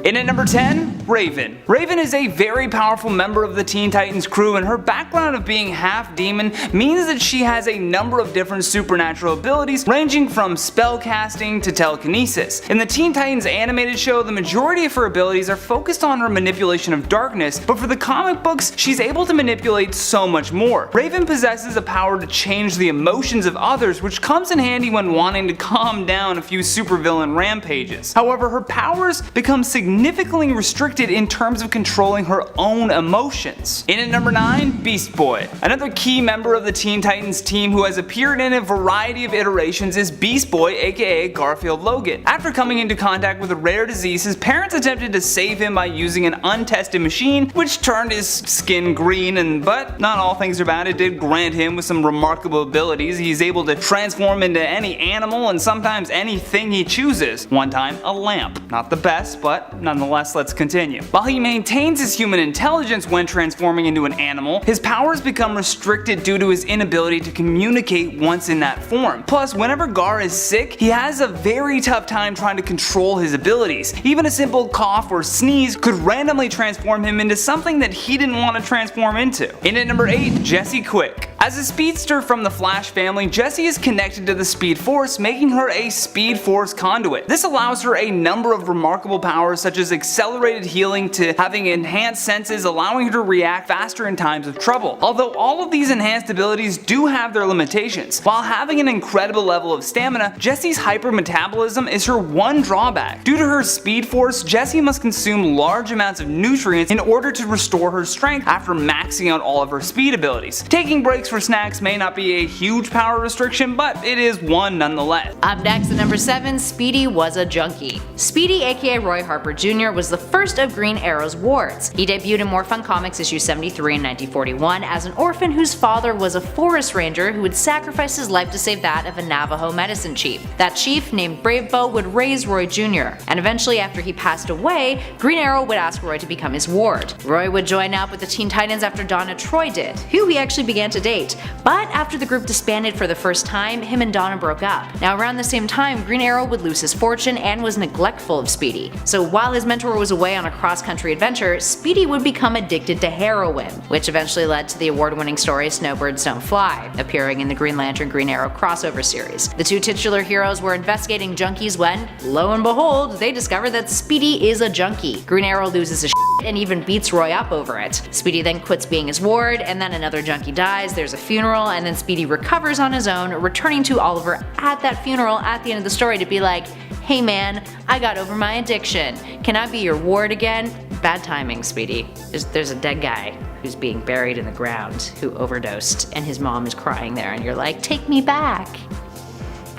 In at number 10, Raven. Raven is a very powerful member of the Teen Titans crew, and her background of being half demon means that she has a number of different supernatural abilities ranging from spellcasting to telekinesis. In the Teen Titans animated show, the majority of her abilities are focused on her manipulation of darkness, but for the comic books, she's able to manipulate so much more. Raven possesses a power to change the emotions of others, which comes in handy when wanting to calm down a few supervillain rampages. However, her powers become significantly restricted in terms of controlling her own emotions. In at number 9, Beast Boy. Another key member of the Teen Titans team who has appeared in a variety of iterations is Beast Boy, aka Garfield Logan. After coming into contact with a rare disease, his parents attempted to save him by using an untested machine which turned his skin green, but not all things are bad. It did grant him with some remarkable abilities. He's able to transform into any animal and sometimes anything he chooses. One time, a lamp. Not the best, but nonetheless, let's continue. While he maintains his human intelligence when transforming into an animal, his powers become restricted due to his inability to communicate once in that form. Plus, whenever Gar is sick, he has a very tough time trying to control his abilities. Even a simple cough or sneeze could randomly transform him into something that he didn't want to transform into. In at number 8, Jessie Quick. As a speedster from the Flash family, Jessie is connected to the Speed Force, making her a Speed Force conduit. This allows her a number of remarkable powers such as accelerated healing to having enhanced senses, allowing her to react faster in times of trouble. Although all of these enhanced abilities do have their limitations. While having an incredible level of stamina, Jessie's hypermetabolism is her one drawback. Due to her Speed Force, Jessie must consume large amounts of nutrients in order to restore her strength after maxing out all of her speed abilities. Taking breaks for snacks may not be a huge power restriction, but it is one nonetheless. Up next at number 7, Speedy was a junkie. Speedy, aka Roy Harper Jr., was the first of Green Arrow's wards. He debuted in More Fun Comics issue 73 in 1941 as an orphan whose father was a forest ranger who would sacrifice his life to save that of a Navajo medicine chief. That chief, named Brave Bow, would raise Roy Jr., and eventually after he passed away, Green Arrow would ask Roy to become his ward. Roy would join up with the Teen Titans after Donna Troy did, who he actually began to date. But after the group disbanded for the first time, him and Donna broke up. Now around the same time, Green Arrow would lose his fortune and was neglectful of Speedy. So while his mentor was away on a cross-country adventure, Speedy would become addicted to heroin, which eventually led to the award-winning story Snowbirds Don't Fly, appearing in the Green Lantern Green Arrow crossover series. The two titular heroes were investigating junkies when, lo and behold, they discover that Speedy is a junkie. Green Arrow loses his and even beats Roy up over it. Speedy then quits being his ward, and then another junkie dies, there's a funeral, and then Speedy recovers on his own, returning to Oliver at that funeral at the end of the story to be like, hey man, I got over my addiction. Can I be your ward again? Bad timing, Speedy. There's a dead guy who's being buried in the ground who overdosed, and his mom is crying there, and you're like, take me back.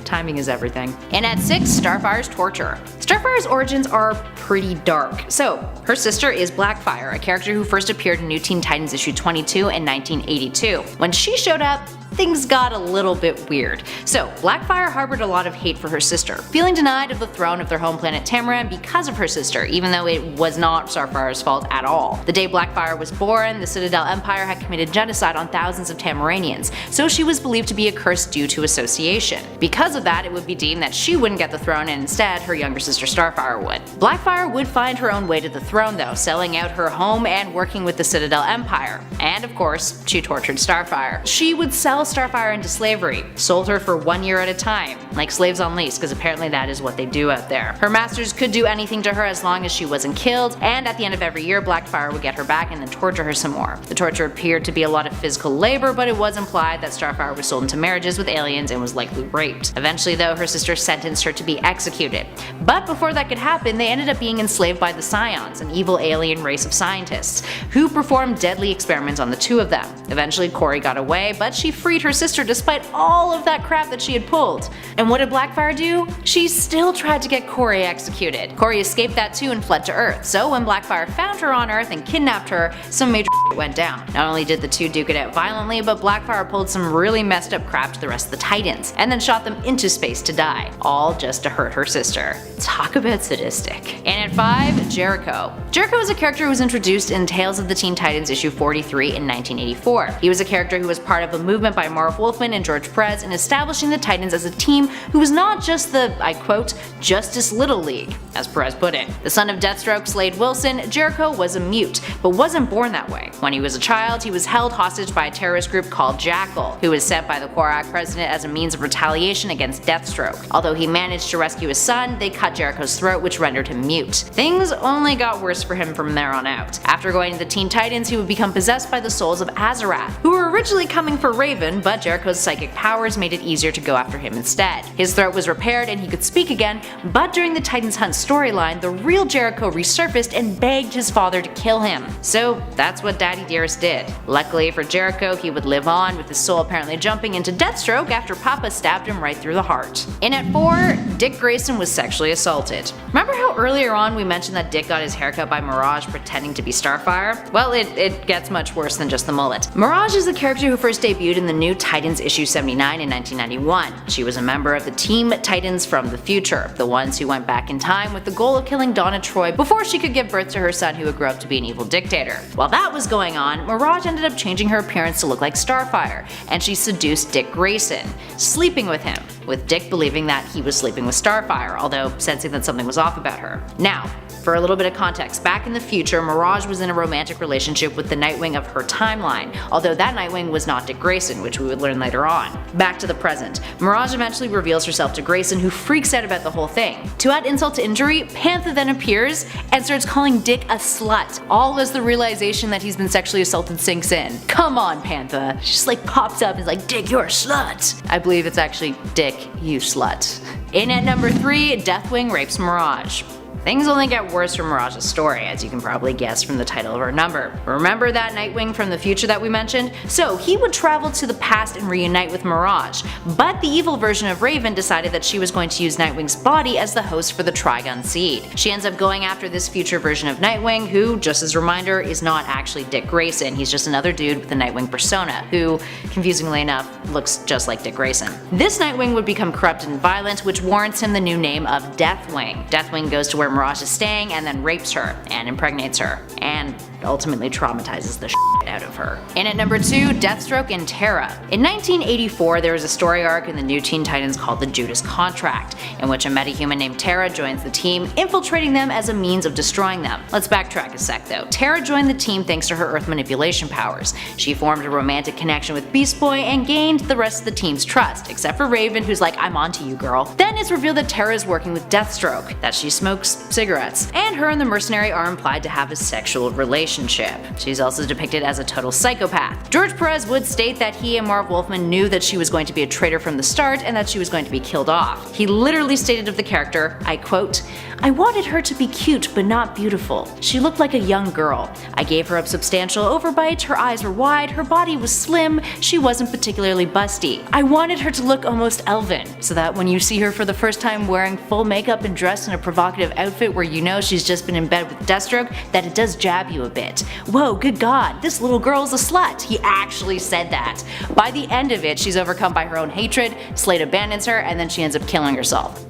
Timing is everything. And at 6, Starfire's torture. Starfire's origins are pretty dark. So, her sister is Blackfire, a character who first appeared in New Teen Titans issue 22 in 1982. When she showed up, things got a little bit weird. So, Blackfire harbored a lot of hate for her sister, feeling denied of the throne of their home planet Tamaran because of her sister, even though it was not Starfire's fault at all. The day Blackfire was born, the Citadel Empire had committed genocide on thousands of Tamaranians, so she was believed to be a curse due to association. Because of that, it would be deemed that she wouldn't get the throne and instead her younger sister Starfire would. Blackfire would find her own way to the throne though, selling out her home and working with the Citadel Empire. And of course, she tortured Starfire. She would sell Starfire into slavery, sold her for 1 year at a time, like slaves on lease, because apparently that is what they do out there. Her masters could do anything to her as long as she wasn't killed, and at the end of every year Blackfire would get her back and then torture her some more. The torture appeared to be a lot of physical labor, but it was implied that Starfire was sold into marriages with aliens and was likely raped. Eventually though, her sister sentenced her to be executed. But before that could happen, they ended up being enslaved by the Scions, an evil alien race of scientists, who performed deadly experiments on the two of them. Eventually Corey got away, but she freed her sister despite all of that crap that she had pulled. And what did Blackfire do? She still tried to get Corey executed. Corey escaped that too and fled to Earth, so when Blackfire found her on Earth and kidnapped her, some major went down. Not only did the two duke it out violently, but Blackfire pulled some really messed up crap to the rest of the Titans, and then shot them into space to die, all just to hurt her sister. Talk about sadistic. And at 5, Jericho. Jericho is a character who was introduced in Tales of the Teen Titans issue 43 in 1984. He was a character who was part of a movement by by Marv Wolfman and George Perez in establishing the Titans as a team who was not just the, I quote, Justice Little League, as Perez put it. The son of Deathstroke, Slade Wilson, Jericho was a mute, but wasn't born that way. When he was a child, he was held hostage by a terrorist group called Jackal, who was sent by the Quarak president as a means of retaliation against Deathstroke. Although he managed to rescue his son, they cut Jericho's throat, which rendered him mute. Things only got worse for him from there on out. After going to the Teen Titans, he would become possessed by the souls of Azarath, who were originally coming for Raven, but Jericho's psychic powers made it easier to go after him instead. His throat was repaired and he could speak again, but during the Titans Hunt storyline, the real Jericho resurfaced and begged his father to kill him. So that's what Daddy Dearest did. Luckily for Jericho, he would live on, with his soul apparently jumping into Deathstroke after Papa stabbed him right through the heart. In at 4, Dick Grayson was sexually assaulted. Remember how earlier on we mentioned that Dick got his haircut by Mirage pretending to be Starfire? Well, it gets much worse than just the mullet. Mirage is the character who first debuted in the New Titans issue 79 in 1991. She was a member of the Team Titans from the future, the ones who went back in time with the goal of killing Donna Troy before she could give birth to her son who would grow up to be an evil dictator. While that was going on, Mirage ended up changing her appearance to look like Starfire, and she seduced Dick Grayson, sleeping with him, with Dick believing that he was sleeping with Starfire, although sensing that something was off about her. Now, for a little bit of context, back in the future, Mirage was in a romantic relationship with the Nightwing of her timeline, although that Nightwing was not Dick Grayson, which we would learn later on. Back to the present. Mirage eventually reveals herself to Grayson, who freaks out about the whole thing. To add insult to injury, Panther then appears and starts calling Dick a slut, all as the realization that he's been sexually assaulted sinks in. Come on, Panther. She just like pops up and is like, Dick, you're a slut. I believe it's actually, Dick, you slut. In at number 3, Deathwing rapes Mirage. Things only get worse for Mirage's story, as you can probably guess from the title of our number. Remember that Nightwing from the future that we mentioned? So he would travel to the past and reunite with Mirage, but the evil version of Raven decided that she was going to use Nightwing's body as the host for the Trigon Seed. She ends up going after this future version of Nightwing, who, just as a reminder, is not actually Dick Grayson. He's just another dude with a Nightwing persona, who, confusingly enough, looks just like Dick Grayson. This Nightwing would become corrupted and violent, which warrants him the new name of Deathwing. Deathwing goes to where Mirage is staying and then rapes her and impregnates her, and ultimately traumatizes the shit out of her. In at number 2, Deathstroke and Terra. In 1984, there was a story arc in the new Teen Titans called the Judas Contract, in which a metahuman named Terra joins the team, infiltrating them as a means of destroying them. Let's backtrack a sec though. Terra joined the team thanks to her Earth manipulation powers. She formed a romantic connection with Beast Boy and gained the rest of the team's trust, except for Raven, who's like, I'm onto you, girl. Then it's revealed that Terra is working with Deathstroke, that she smokes cigarettes, and her and the mercenary are implied to have a sexual relationship. She's also depicted as a total psychopath. George Perez would state that he and Marv Wolfman knew that she was going to be a traitor from the start and that she was going to be killed off. He literally stated of the character, I quote, I wanted her to be cute but not beautiful. She looked like a young girl. I gave her a substantial overbite, her eyes were wide, her body was slim, she wasn't particularly busty. I wanted her to look almost elven, so that when you see her for the first time wearing full makeup and dressed in a provocative outfit where you know she's just been in bed with Deathstroke, that it does jab you a bit. Whoa, good god, this little girl's a slut. He actually said that. By the end of it, she's overcome by her own hatred, Slade abandons her, and then she ends up killing herself.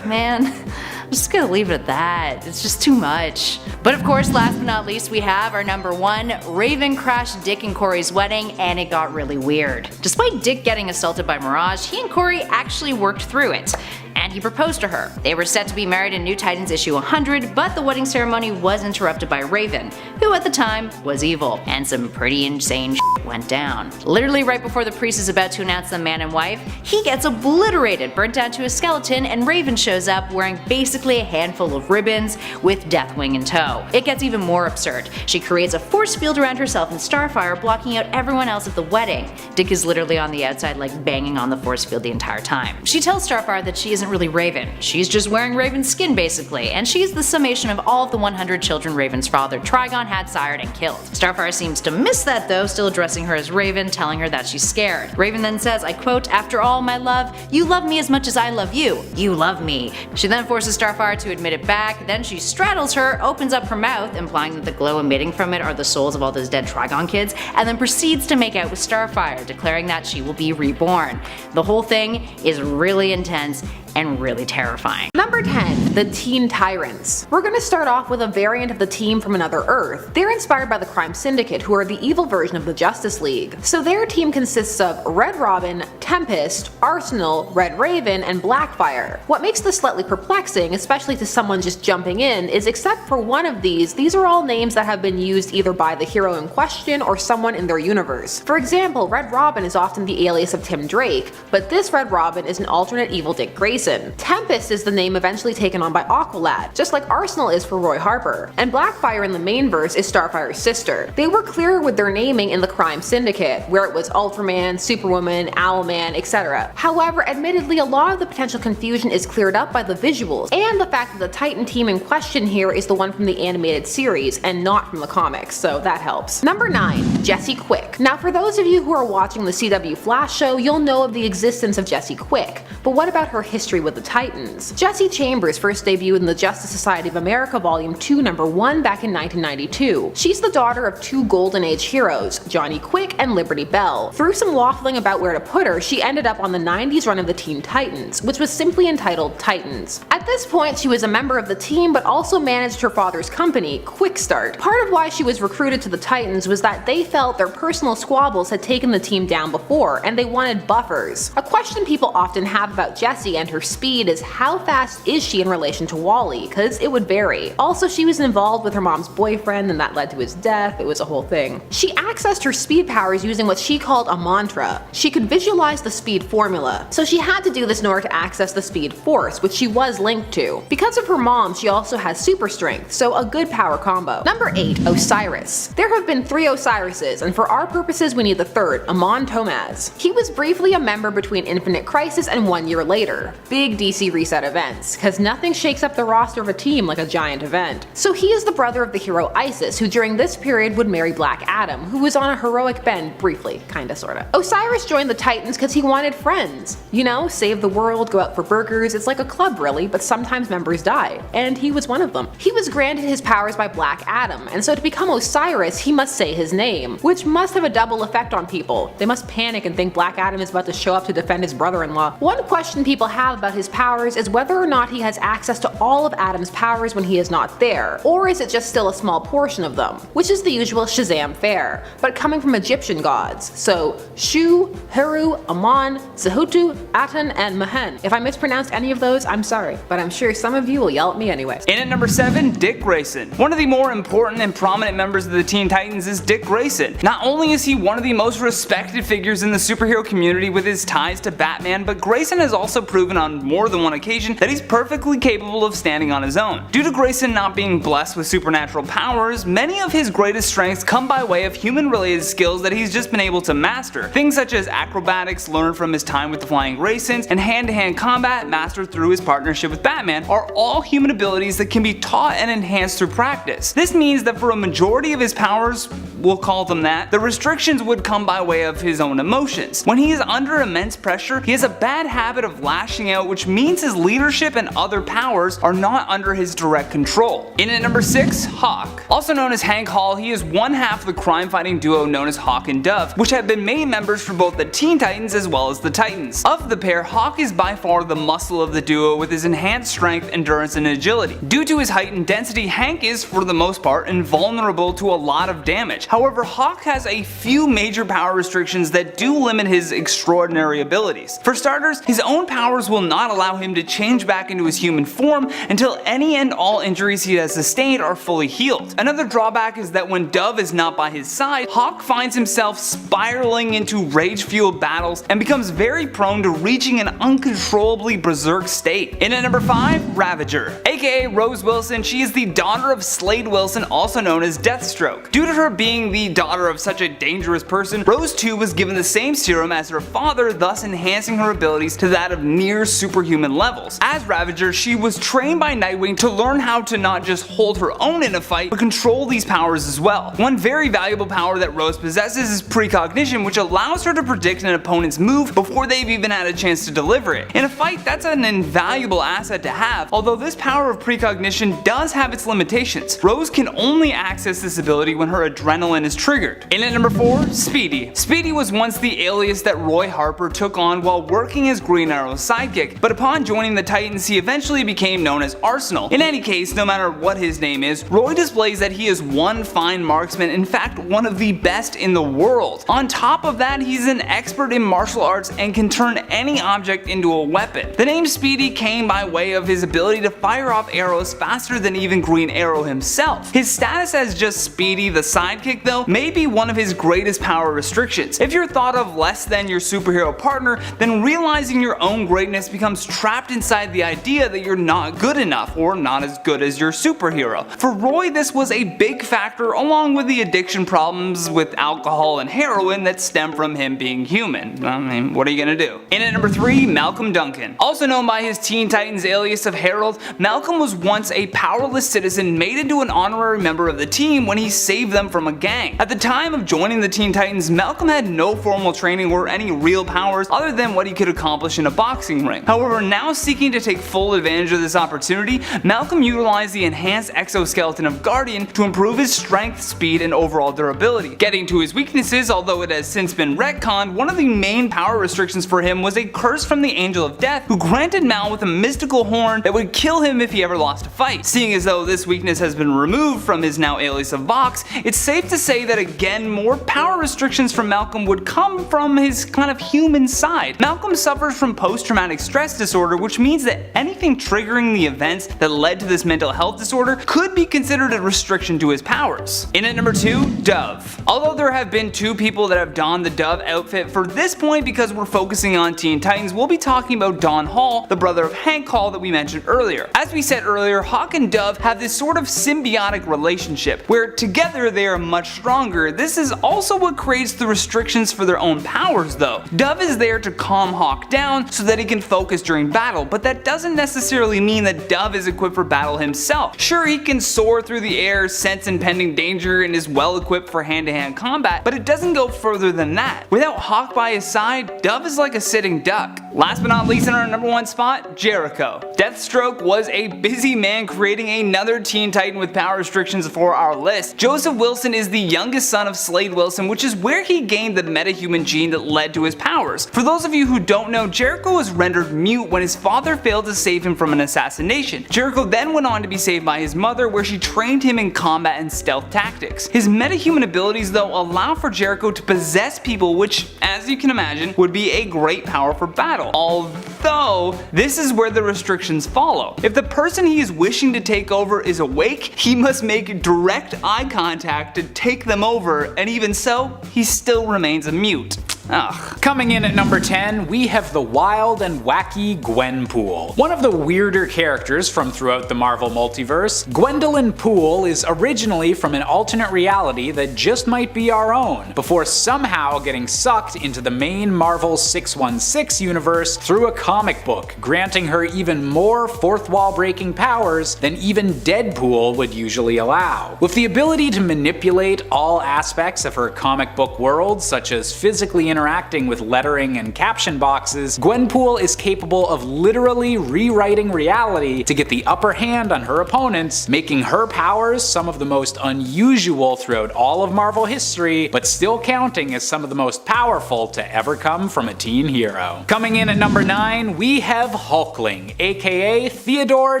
Man, I'm just gonna leave it at that. It's just too much. But of course, last but not least, we have our number 1, Raven crashed Dick and Corey's wedding, and it got really weird. Despite Dick getting assaulted by Mirage, he and Corey actually worked through it, and he proposed to her. They were set to be married in New Titans issue 100, but the wedding ceremony was interrupted by Raven, who at the time was evil, and some pretty insane shit went down. Literally right before the priest is about to announce them man and wife, he gets obliterated, burnt down to a skeleton, and Raven shows up wearing basically a handful of ribbons with Deathwing in tow. It gets even more absurd. She creates a force field around herself and Starfire, blocking out everyone else at the wedding. Dick is literally on the outside like banging on the force field the entire time. She tells Starfire that she isn't really Raven. She's just wearing Raven's skin basically, and she's the summation of all of the 100 children Raven's father Trigon had sired and killed. Starfire seems to miss that though, still addressing her as Raven, telling her that she's scared. Raven then says, I quote, after all, my love, you love me as much as I love you. You love me. She then forces Starfire to admit it back, then she straddles her, opens up her mouth, implying that the glow emitting from it are the souls of all those dead Trigon kids, and then proceeds to make out with Starfire, declaring that she will be reborn. The whole thing is really intense and really terrifying. Number 10. The Teen Tyrants. We're gonna start off with a variant of the team from another Earth. They're inspired by the Crime Syndicate, who are the evil version of the Justice League. So their team consists of Red Robin, Tempest, Arsenal, Red Raven, and Blackfire. What makes this slightly perplexing, especially to someone just jumping in, is except for one of these are all names that have been used either by the hero in question or someone in their universe. For example, Red Robin is often the alias of Tim Drake, but this Red Robin is an alternate evil Dick Grayson. Tempest is the name eventually taken on by Aqualad, just like Arsenal is for Roy Harper. And Blackfire in the main verse is Starfire's sister. They were clearer with their naming in the Crime Syndicate, where it was Ultraman, Superwoman, Owlman, etc. However, admittedly, a lot of the potential confusion is cleared up by the visuals, and the fact that the Titan team in question here is the one from the animated series, and not from the comics, so that helps. Number 9. Jesse Quick. Now for those of you who are watching the CW Flash show, you'll know of the existence of Jesse Quick, but what about her history with the Titans? Jesse Chambers first debuted in the Justice Society of America Volume 2 Number 1 back in 1992. She's the daughter of two Golden Age heroes, Johnny Quick and Liberty Bell. Through some waffling about where to put her, she ended up on the 90s run of the Teen Titans, which was simply entitled Titans. At this point, she was a member of the team but also managed her father's company, Quick Start. Part of why she was recruited to the Titans was that they felt their personal squabbles had taken the team down before, and they wanted buffers. A question people often have about Jessie and her speed is how fast is she in relation to Wally, cause it would vary. Also, she was involved with her mom's boyfriend and that led to his death, it was a whole thing. She accessed her speed powers using what she called a mantra. She could visualize the speed formula, so she had to do this in order to access the speed force, which she was linked to. Because of her mom, she also has super strength, so a good power combo. Number 8. Osiris. There have been 3 Osirises, and for our purposes we need the third, Amon Tomaz. He was briefly a member between Infinite Crisis and 1 year later. Big DC reset events, cause nothing shakes up the roster of a team like a giant event. So he is the brother of the hero Isis, who during this period would marry Black Adam, who was on a heroic bend briefly, kinda sorta. Osiris joined the Titans cause he wanted friends. You know, save the world, go out for burgers, it's like a club really, but sometimes members die, and he was one of them. He was granted his powers by Black Adam, and so to become Osiris, he must say his name, which must have a double effect on people. They must panic and think Black Adam is about to show up to defend his brother-in-law. One question people have about his powers is whether or not he has access to all of Adam's powers when he is not there, or is it just still a small portion of them, which is the usual Shazam fare, but coming from Egyptian gods, so Shu, Heru, Amon, Zehutu, Aten, and Mahen. If I mispronounced any of those, I'm sorry, but I'm sure some of you will yell at me anyway. In at number 7, Dick Grayson. One of the more important and prominent members of the Teen Titans is Dick Grayson. Not only is he one of the most respected figures in the superhero community with his ties to Batman, but Grayson has also proven on more than one occasion that he's perfectly capable of standing on his own. Due to Grayson not being blessed with supernatural powers, many of his greatest strengths come by way of human-related skills that he's just been able to master. Things such as acrobatics learned from his time with the Flying Graysons and hand-to-hand combat mastered through his partnership with Batman are all human abilities that can be taught and enhanced through practice. This means that for a majority of his powers, we'll call them that, the restrictions would come by way of his own emotions. When he is under immense pressure, he has a bad habit of lashing out, which means his leadership and other powers are not under his direct control. In at number 6, Hawk. Also known as Hank Hall, he is one half of the crime-fighting duo known as Hawk and Dove, which have been main members for both the Teen Titans as well as the Titans. Of the pair, Hawk is by far the muscle of the duo with his enhanced strength, endurance, and agility. Due to his height and density, Hank is, for the most part, invulnerable to a lot of damage. However, Hawk has a few major power restrictions that do limit his extraordinary abilities. For starters, his own powers will not allow him to change back into his human form until any and all injuries he has sustained are fully healed. Another drawback is that when Dove is not by his side, Hawk finds himself spiraling into rage-fueled battles and becomes very prone to reaching an uncontrollably berserk state. In at number 5, Ravager. AKA Rose Wilson, she is the daughter of Slade Wilson, also known as Deathstroke. Due to her being the daughter of such a dangerous person, Rose too was given the same serum as her father, thus enhancing her abilities to that of near superhuman levels. As Ravager, she was trained by Nightwing to learn how to not just hold her own in a fight, but control these powers as well. One very valuable power that Rose possesses is precognition, which allows her to predict an opponent's move before they've even had a chance to deliver it. In a fight, that's an invaluable asset to have, although this power of precognition does have its limitations. Rose can only access this ability when her adrenaline is triggered. In at number 4, Speedy. Speedy was once the alias that Roy Harper took on while working as Green Arrow's sidekick, but upon joining the Titans, Titans he eventually became known as Arsenal. In any case, no matter what his name is, Roy displays that he is one fine marksman, in fact one of the best in the world. On top of that, he's an expert in martial arts and can turn any object into a weapon. The name Speedy came by way of his ability to fire off arrows faster than even Green Arrow himself. His status as just Speedy the sidekick though may be one of his greatest power restrictions. If you're thought of less than your superhero partner, then realizing your own greatness becomes trapped inside the idea that you're not good enough or not as good as your superhero. For Roy, this was a big factor along with the addiction problems with alcohol and heroin that stem from him being human. I mean, what are you gonna do? In at number 3, Malcolm Duncan. Also known by his Teen Titans alias of Harold, Malcolm was once a powerless citizen made into an honorary member of the team when he saved them from a gang. At the time of joining the Teen Titans, Malcolm had no formal training or any real powers other than what he could accomplish in a boxing ring. However, now seeking to take full advantage of this opportunity, Malcolm utilized the enhanced exoskeleton of Guardian to improve his strength, speed, and overall durability. Getting to his weaknesses, although it has since been retconned, one of the main power restrictions for him was a curse from the Angel of Death, who granted Mal with a mystical horn that would kill him if he ever lost a fight. Seeing as though this weakness has been removed from his now alias of Vox, it's safe to say that again more power restrictions from Malcolm would come from his kind of human side. Malcolm suffers from post-traumatic stress disorder, which means that anything triggering the events that led to this mental health disorder could be considered a restriction to his powers. In at number 2, Dove. Although there have been 2 people that have donned the Dove outfit, for this point because we're focusing on Teen Titans, we'll be talking about Don Hall, the brother of Hank Hall that we mentioned earlier. As we said earlier, Hawk and Dove have this sort of symbiotic relationship, where together they are much stronger. This is also what creates the restrictions for their own powers though. Dove is there to calm Hawk down so that he can focus during battle, but that doesn't necessarily mean that Dove is equipped for battle himself. Sure, he can soar through the air, sense impending danger, and is well equipped for hand-to-hand combat, but it doesn't go further than that. Without Hawk by his side, Dove is like a sitting duck. Last but not least in our number 1 spot, Jericho. Deathstroke was a busy man creating another Teen Titan with power restrictions for our list. Joseph Wilson is the youngest son of Slade Wilson, which is where he gained the metahuman gene that led to his powers. For those of you who don't know, Jericho was rendered mute when his father failed to save him from an assassination. Jericho then went on to be saved by his mother, where she trained him in combat and stealth tactics. His metahuman abilities though allow for Jericho to possess people, which, as you can imagine, would be a great power for battle. Although, this is where the restrictions follow. If the person he is wishing to take over is awake, he must make direct eye contact to take them over, and even so, he still remains a mute. Ugh. Coming in at number 10, we have the wild and wacky Gwenpool. One of the weirder characters from throughout the Marvel multiverse, Gwendolyn Poole is originally from an alternate reality that just might be our own, before somehow getting sucked into the main Marvel 616 universe through a comic book, granting her even more fourth wall breaking powers than even Deadpool would usually allow. With the ability to manipulate all aspects of her comic book world, such as physically interacting with lettering and caption boxes, Gwenpool is capable of literally rewriting reality to get the upper hand on her opponents, making her powers some of the most unusual throughout all of Marvel history, but still counting as some of the most powerful to ever come from a teen hero. Coming in at number 9, we have Hulkling, aka Theodore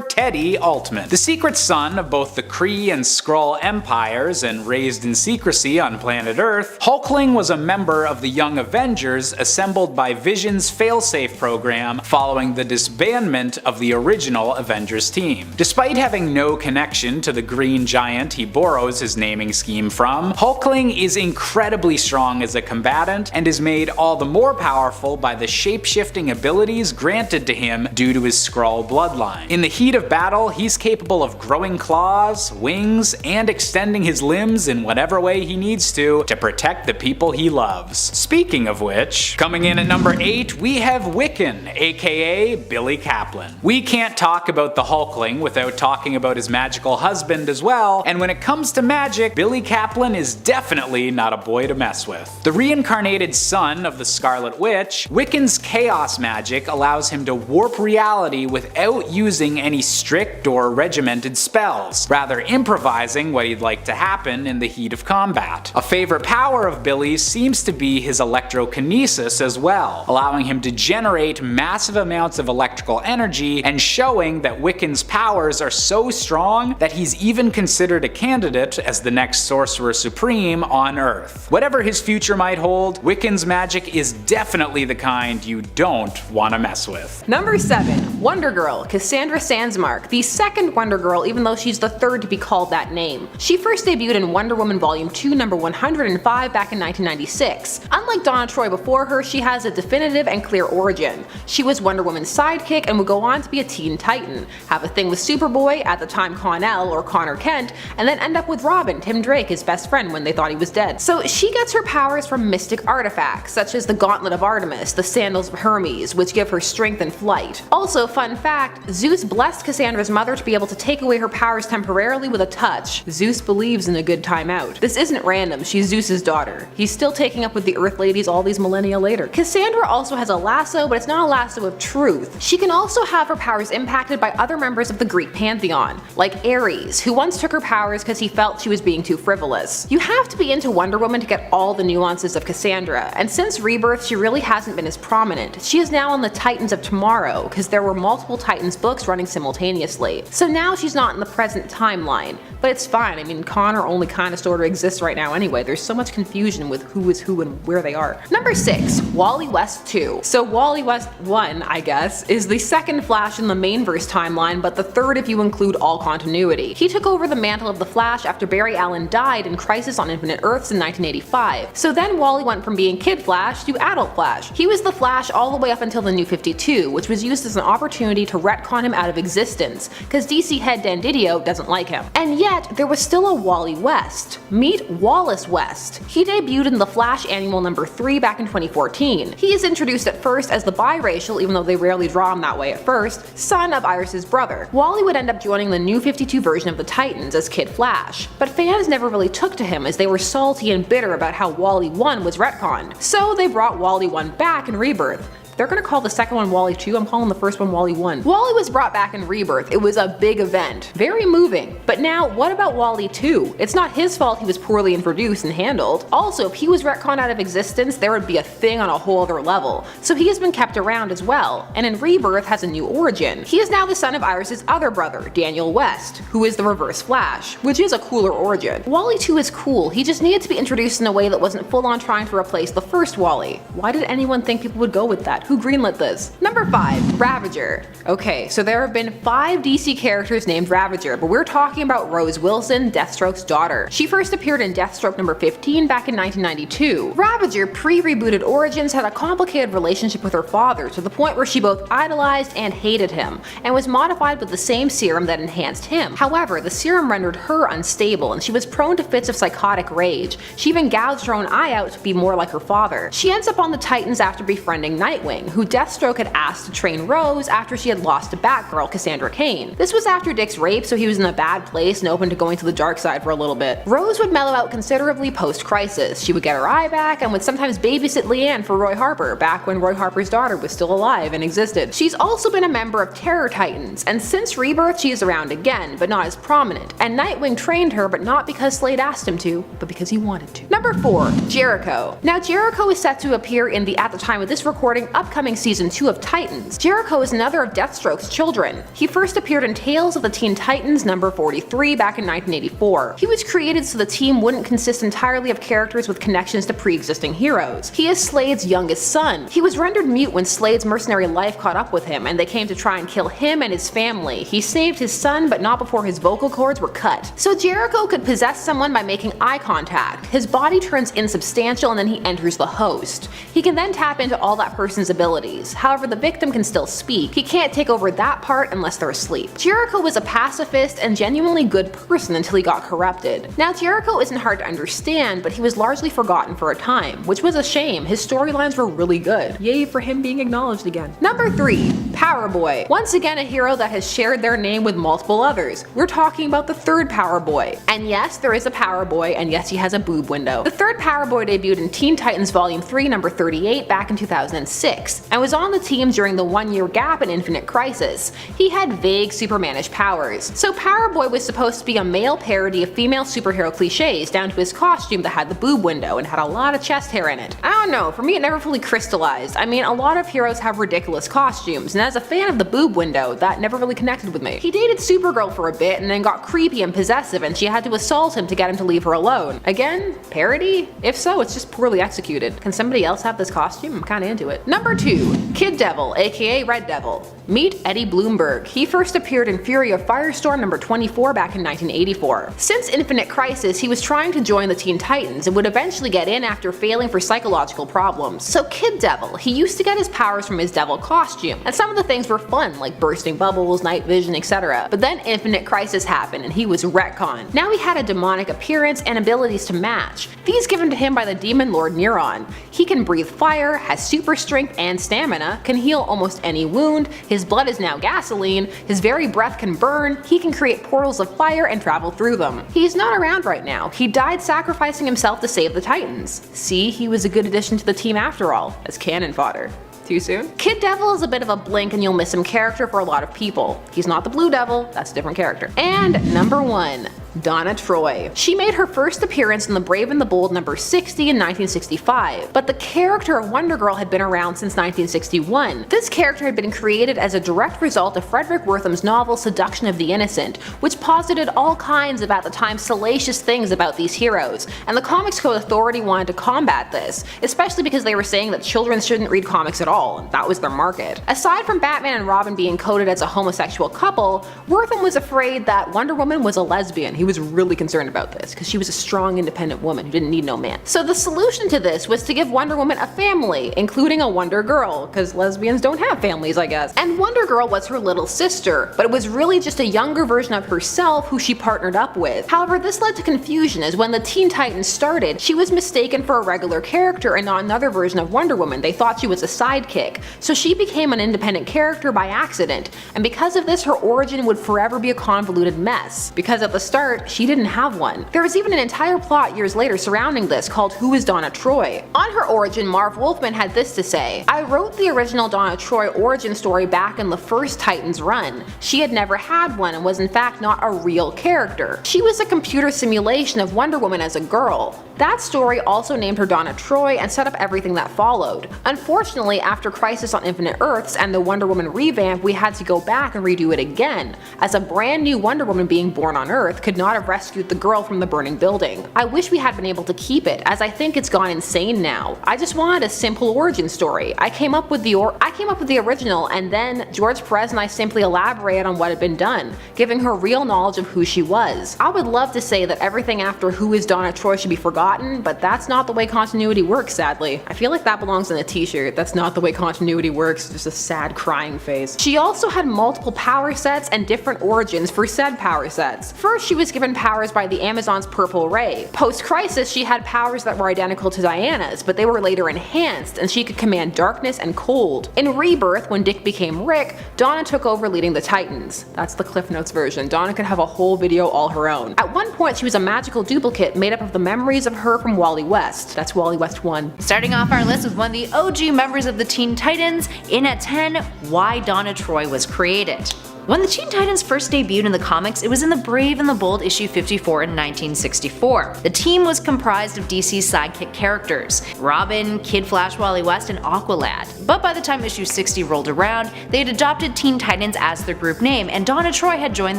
Teddy Altman. The secret son of both the Kree and Skrull empires and raised in secrecy on planet Earth, Hulkling was a member of the Young Avengers assembled by Vision's failsafe program following the disbandment of the original Avengers team. Despite having no connection to the green giant he borrows his naming scheme from, Hulkling is incredibly strong as a combatant and is made all the more powerful by the shape-shifting abilities granted to him due to his Skrull bloodline. In the heat of battle, he's capable of growing claws, wings, and extending his limbs in whatever way he needs to protect the people he loves. Speaking of which, coming in at number 8, we have Wiccan, aka Billy Kaplan. We can't talk about the Hulkling without talking about his magical husband as well, and when it comes to magic, Billy Kaplan is definitely not a boy to mess with. The reincarnated son of the Scarlet Witch, Wiccan's chaos magic allows him to warp reality without using any strict or regimented spells, rather improvising what he'd like to happen in the heat of combat. A favorite power of Billy's seems to be his electric electrokinesis as well, allowing him to generate massive amounts of electrical energy and showing that Wiccan's powers are so strong that he's even considered a candidate as the next Sorcerer Supreme on Earth. Whatever his future might hold, Wiccan's magic is definitely the kind you don't want to mess with. Number 7. Wonder Girl, Cassandra Sandsmark, the second Wonder Girl even though she's the third to be called that name. She first debuted in Wonder Woman Volume 2 number 105 back in 1996. Unlike Donna Troy before her, she has a definitive and clear origin. She was Wonder Woman's sidekick and would go on to be a Teen Titan, have a thing with Superboy, at the time Con-El or Connor Kent, and then end up with Robin, Tim Drake, his best friend when they thought he was dead. So she gets her powers from mystic artifacts, such as the Gauntlet of Artemis, the Sandals of Hermes, which give her strength and flight. Also, fun fact, Zeus blessed Cassandra's mother to be able to take away her powers temporarily with a touch. Zeus believes in a good time out. This isn't random, she's Zeus's daughter. He's still taking up with the Earth ladies all these millennia later. Cassandra also has a lasso, but it's not a lasso of truth. She can also have her powers impacted by other members of the Greek pantheon, like Ares, who once took her powers because he felt she was being too frivolous. You have to be into Wonder Woman to get all the nuances of Cassandra, and since Rebirth she really hasn't been as prominent. She is now on the Titans of Tomorrow, because there were multiple Titans books running simultaneously. So now she's not in the present timeline, but it's fine. I mean, Connor only kinda sorta exists right now anyway. There's so much confusion with who is who and where they are. Number 6. Wally West 2. So Wally West 1, I guess, is the second Flash in the mainverse timeline, but the third if you include all continuity. He took over the mantle of the Flash after Barry Allen died in Crisis on Infinite Earths in 1985. So then Wally went from being Kid Flash to Adult Flash. He was the Flash all the way up until the New 52, which was used as an opportunity to retcon him out of existence, because DC head Dan Didio doesn't like him. And yet, there was still a Wally West. Meet Wallace West. He debuted in the Flash Annual number 3 back in 2014. He is introduced at first as the biracial, even though they rarely draw him that way at first, son of Iris's brother. Wally would end up joining the New 52 version of the Titans as Kid Flash, but fans never really took to him as they were salty and bitter about how Wally 1 was retconned. So they brought Wally 1 back in Rebirth. They're gonna call the second one Wally 2, I'm calling the first one Wally 1. Wally was brought back in Rebirth. It was a big event. Very moving. But now, what about Wally 2? It's not his fault he was poorly introduced and handled. Also, if he was retconned out of existence, there would be a thing on a whole other level. So he has been kept around as well, and in Rebirth has a new origin. He is now the son of Iris's other brother, Daniel West, who is the Reverse Flash, which is a cooler origin. Wally 2 is cool, he just needed to be introduced in a way that wasn't full on trying to replace the first Wally. Why did anyone think people would go with that? Who greenlit this? Number 5. Ravager. Okay, so there have been 5 DC characters named Ravager, but we're talking about Rose Wilson, Deathstroke's daughter. She first appeared in Deathstroke number 15 back in 1992. Ravager, pre-rebooted origins, had a complicated relationship with her father to the point where she both idolized and hated him, and was modified with the same serum that enhanced him. However, the serum rendered her unstable, and she was prone to fits of psychotic rage. She even gouged her own eye out to be more like her father. She ends up on the Titans after befriending Nightwing, who Deathstroke had asked to train Rose after she had lost to Batgirl, Cassandra Cain. This was after Dick's rape, so he was in a bad place and open to going to the dark side for a little bit. Rose would mellow out considerably post-Crisis. She would get her eye back and would sometimes babysit Leanne for Roy Harper, back when Roy Harper's daughter was still alive and existed. She's also been a member of Terror Titans, and since Rebirth she is around again, but not as prominent. And Nightwing trained her, but not because Slade asked him to, but because he wanted to. Number 4. Jericho. Now Jericho is set to appear in the, at the time of this recording, upcoming season 2 of Titans. Jericho is another of Deathstroke's children. He first appeared in Tales of the Teen Titans number 43 back in 1984. He was created so the team wouldn't consist entirely of characters with connections to pre-existing heroes. He is Slade's youngest son. He was rendered mute when Slade's mercenary life caught up with him and they came to try and kill him and his family. He saved his son, but not before his vocal cords were cut. So Jericho could possess someone by making eye contact. His body turns insubstantial and then he enters the host. He can then tap into all that person's abilities. However, the victim can still speak. He can't take over that part unless they're asleep. Jericho was a pacifist and genuinely good person until he got corrupted. Now Jericho isn't hard to understand, but he was largely forgotten for a time, which was a shame. His storylines were really good. Yay for him being acknowledged again. Number 3. Power Boy. Once again a hero that has shared their name with multiple others. We're talking about the third Power Boy. And yes, there is a Power Boy, and yes, he has a boob window. The third Power Boy debuted in Teen Titans Volume 3 number 38 back in 2006. 1996, and was on the team during the 1-year gap in Infinite Crisis. He had vague Supermanish powers. So Power Boy was supposed to be a male parody of female superhero cliches, down to his costume that had the boob window and had a lot of chest hair in it. I don't know, for me it never fully crystallized. I mean, a lot of heroes have ridiculous costumes, and as a fan of the boob window, that never really connected with me. He dated Supergirl for a bit and then got creepy and possessive, and she had to assault him to get him to leave her alone. Again, parody? If so, it's just poorly executed. Can somebody else have this costume? I'm kinda into it. Number 2. Kid Devil, aka Red Devil. Meet Eddie Bloomberg. He first appeared in Fury of Firestorm number 24 back in 1984. Since Infinite Crisis, he was trying to join the Teen Titans and would eventually get in after failing for psychological problems. So Kid Devil, he used to get his powers from his devil costume, and some of the things were fun, like bursting bubbles, night vision, etc. But then Infinite Crisis happened and he was retconned. Now he had a demonic appearance and abilities to match, these given to him by the demon lord Neuron. He can breathe fire, has super strength and stamina, can heal almost any wound, his blood is now gasoline, his very breath can burn, he can create portals of fire and travel through them. He's not around right now. He died sacrificing himself to save the Titans. See, he was a good addition to the team after all, as cannon fodder. Too soon? Kid Devil is a bit of a blink and you'll miss him character for a lot of people. He's not the Blue Devil, that's a different character. And number 1. Donna Troy. She made her first appearance in The Brave and the Bold number 60 in 1965, but the character of Wonder Girl had been around since 1961. This character had been created as a direct result of Frederick Wortham's novel Seduction of the Innocent, which posited all kinds of at the time salacious things about these heroes, and the Comics Code Authority wanted to combat this, especially because they were saying that children shouldn't read comics at all, and that was their market. Aside from Batman and Robin being coded as a homosexual couple, Wortham was afraid that Wonder Woman was a lesbian. He was really concerned about this, because she was a strong independent woman who didn't need no man. So the solution to this was to give Wonder Woman a family, including a Wonder Girl, because lesbians don't have families, I guess. And Wonder Girl was her little sister, but it was really just a younger version of herself who she partnered up with. However, this led to confusion, as when the Teen Titans started, she was mistaken for a regular character and not another version of Wonder Woman. They thought she was a sidekick. So she became an independent character by accident, and because of this her origin would forever be a convoluted mess, because at the start she didn't have one. There was even an entire plot years later surrounding this called Who is Donna Troy? On her origin, Marv Wolfman had this to say: I wrote the original Donna Troy origin story back in the first Titans run. She had never had one and was in fact not a real character. She was a computer simulation of Wonder Woman as a girl. That story also named her Donna Troy and set up everything that followed. Unfortunately, after Crisis on Infinite Earths and the Wonder Woman revamp, we had to go back and redo it again, as a brand new Wonder Woman being born on Earth could not have rescued the girl from the burning building. I wish we had been able to keep it, as I think it's gone insane now. I just wanted a simple origin story. I came up with the original, and then George Perez and I simply elaborated on what had been done, giving her real knowledge of who she was. I would love to say that everything after Who is Donna Troy should be forgotten, but that's not the way continuity works, sadly. I feel like that belongs in a t-shirt. That's not the way continuity works, just a sad crying face. She also had multiple power sets and different origins for said power sets. First, she was given powers by the Amazon's Purple Ray. Post-Crisis, she had powers that were identical to Diana's, but they were later enhanced, and she could command darkness and cold. In Rebirth, when Dick became Rick, Donna took over leading the Titans. That's the Cliff Notes version. Donna could have a whole video all her own. At one point, she was a magical duplicate made up of the memories of her from Wally West. That's Wally West 1. Starting off our list with one of the OG members of the Teen Titans, in at 10, why Donna Troy was created. When the Teen Titans first debuted in the comics, it was in The Brave and the Bold issue 54 in 1964. The team was comprised of DC's sidekick characters, Robin, Kid Flash, Wally West, and Aqualad. But by the time issue 60 rolled around, they had adopted Teen Titans as their group name, and Donna Troy had joined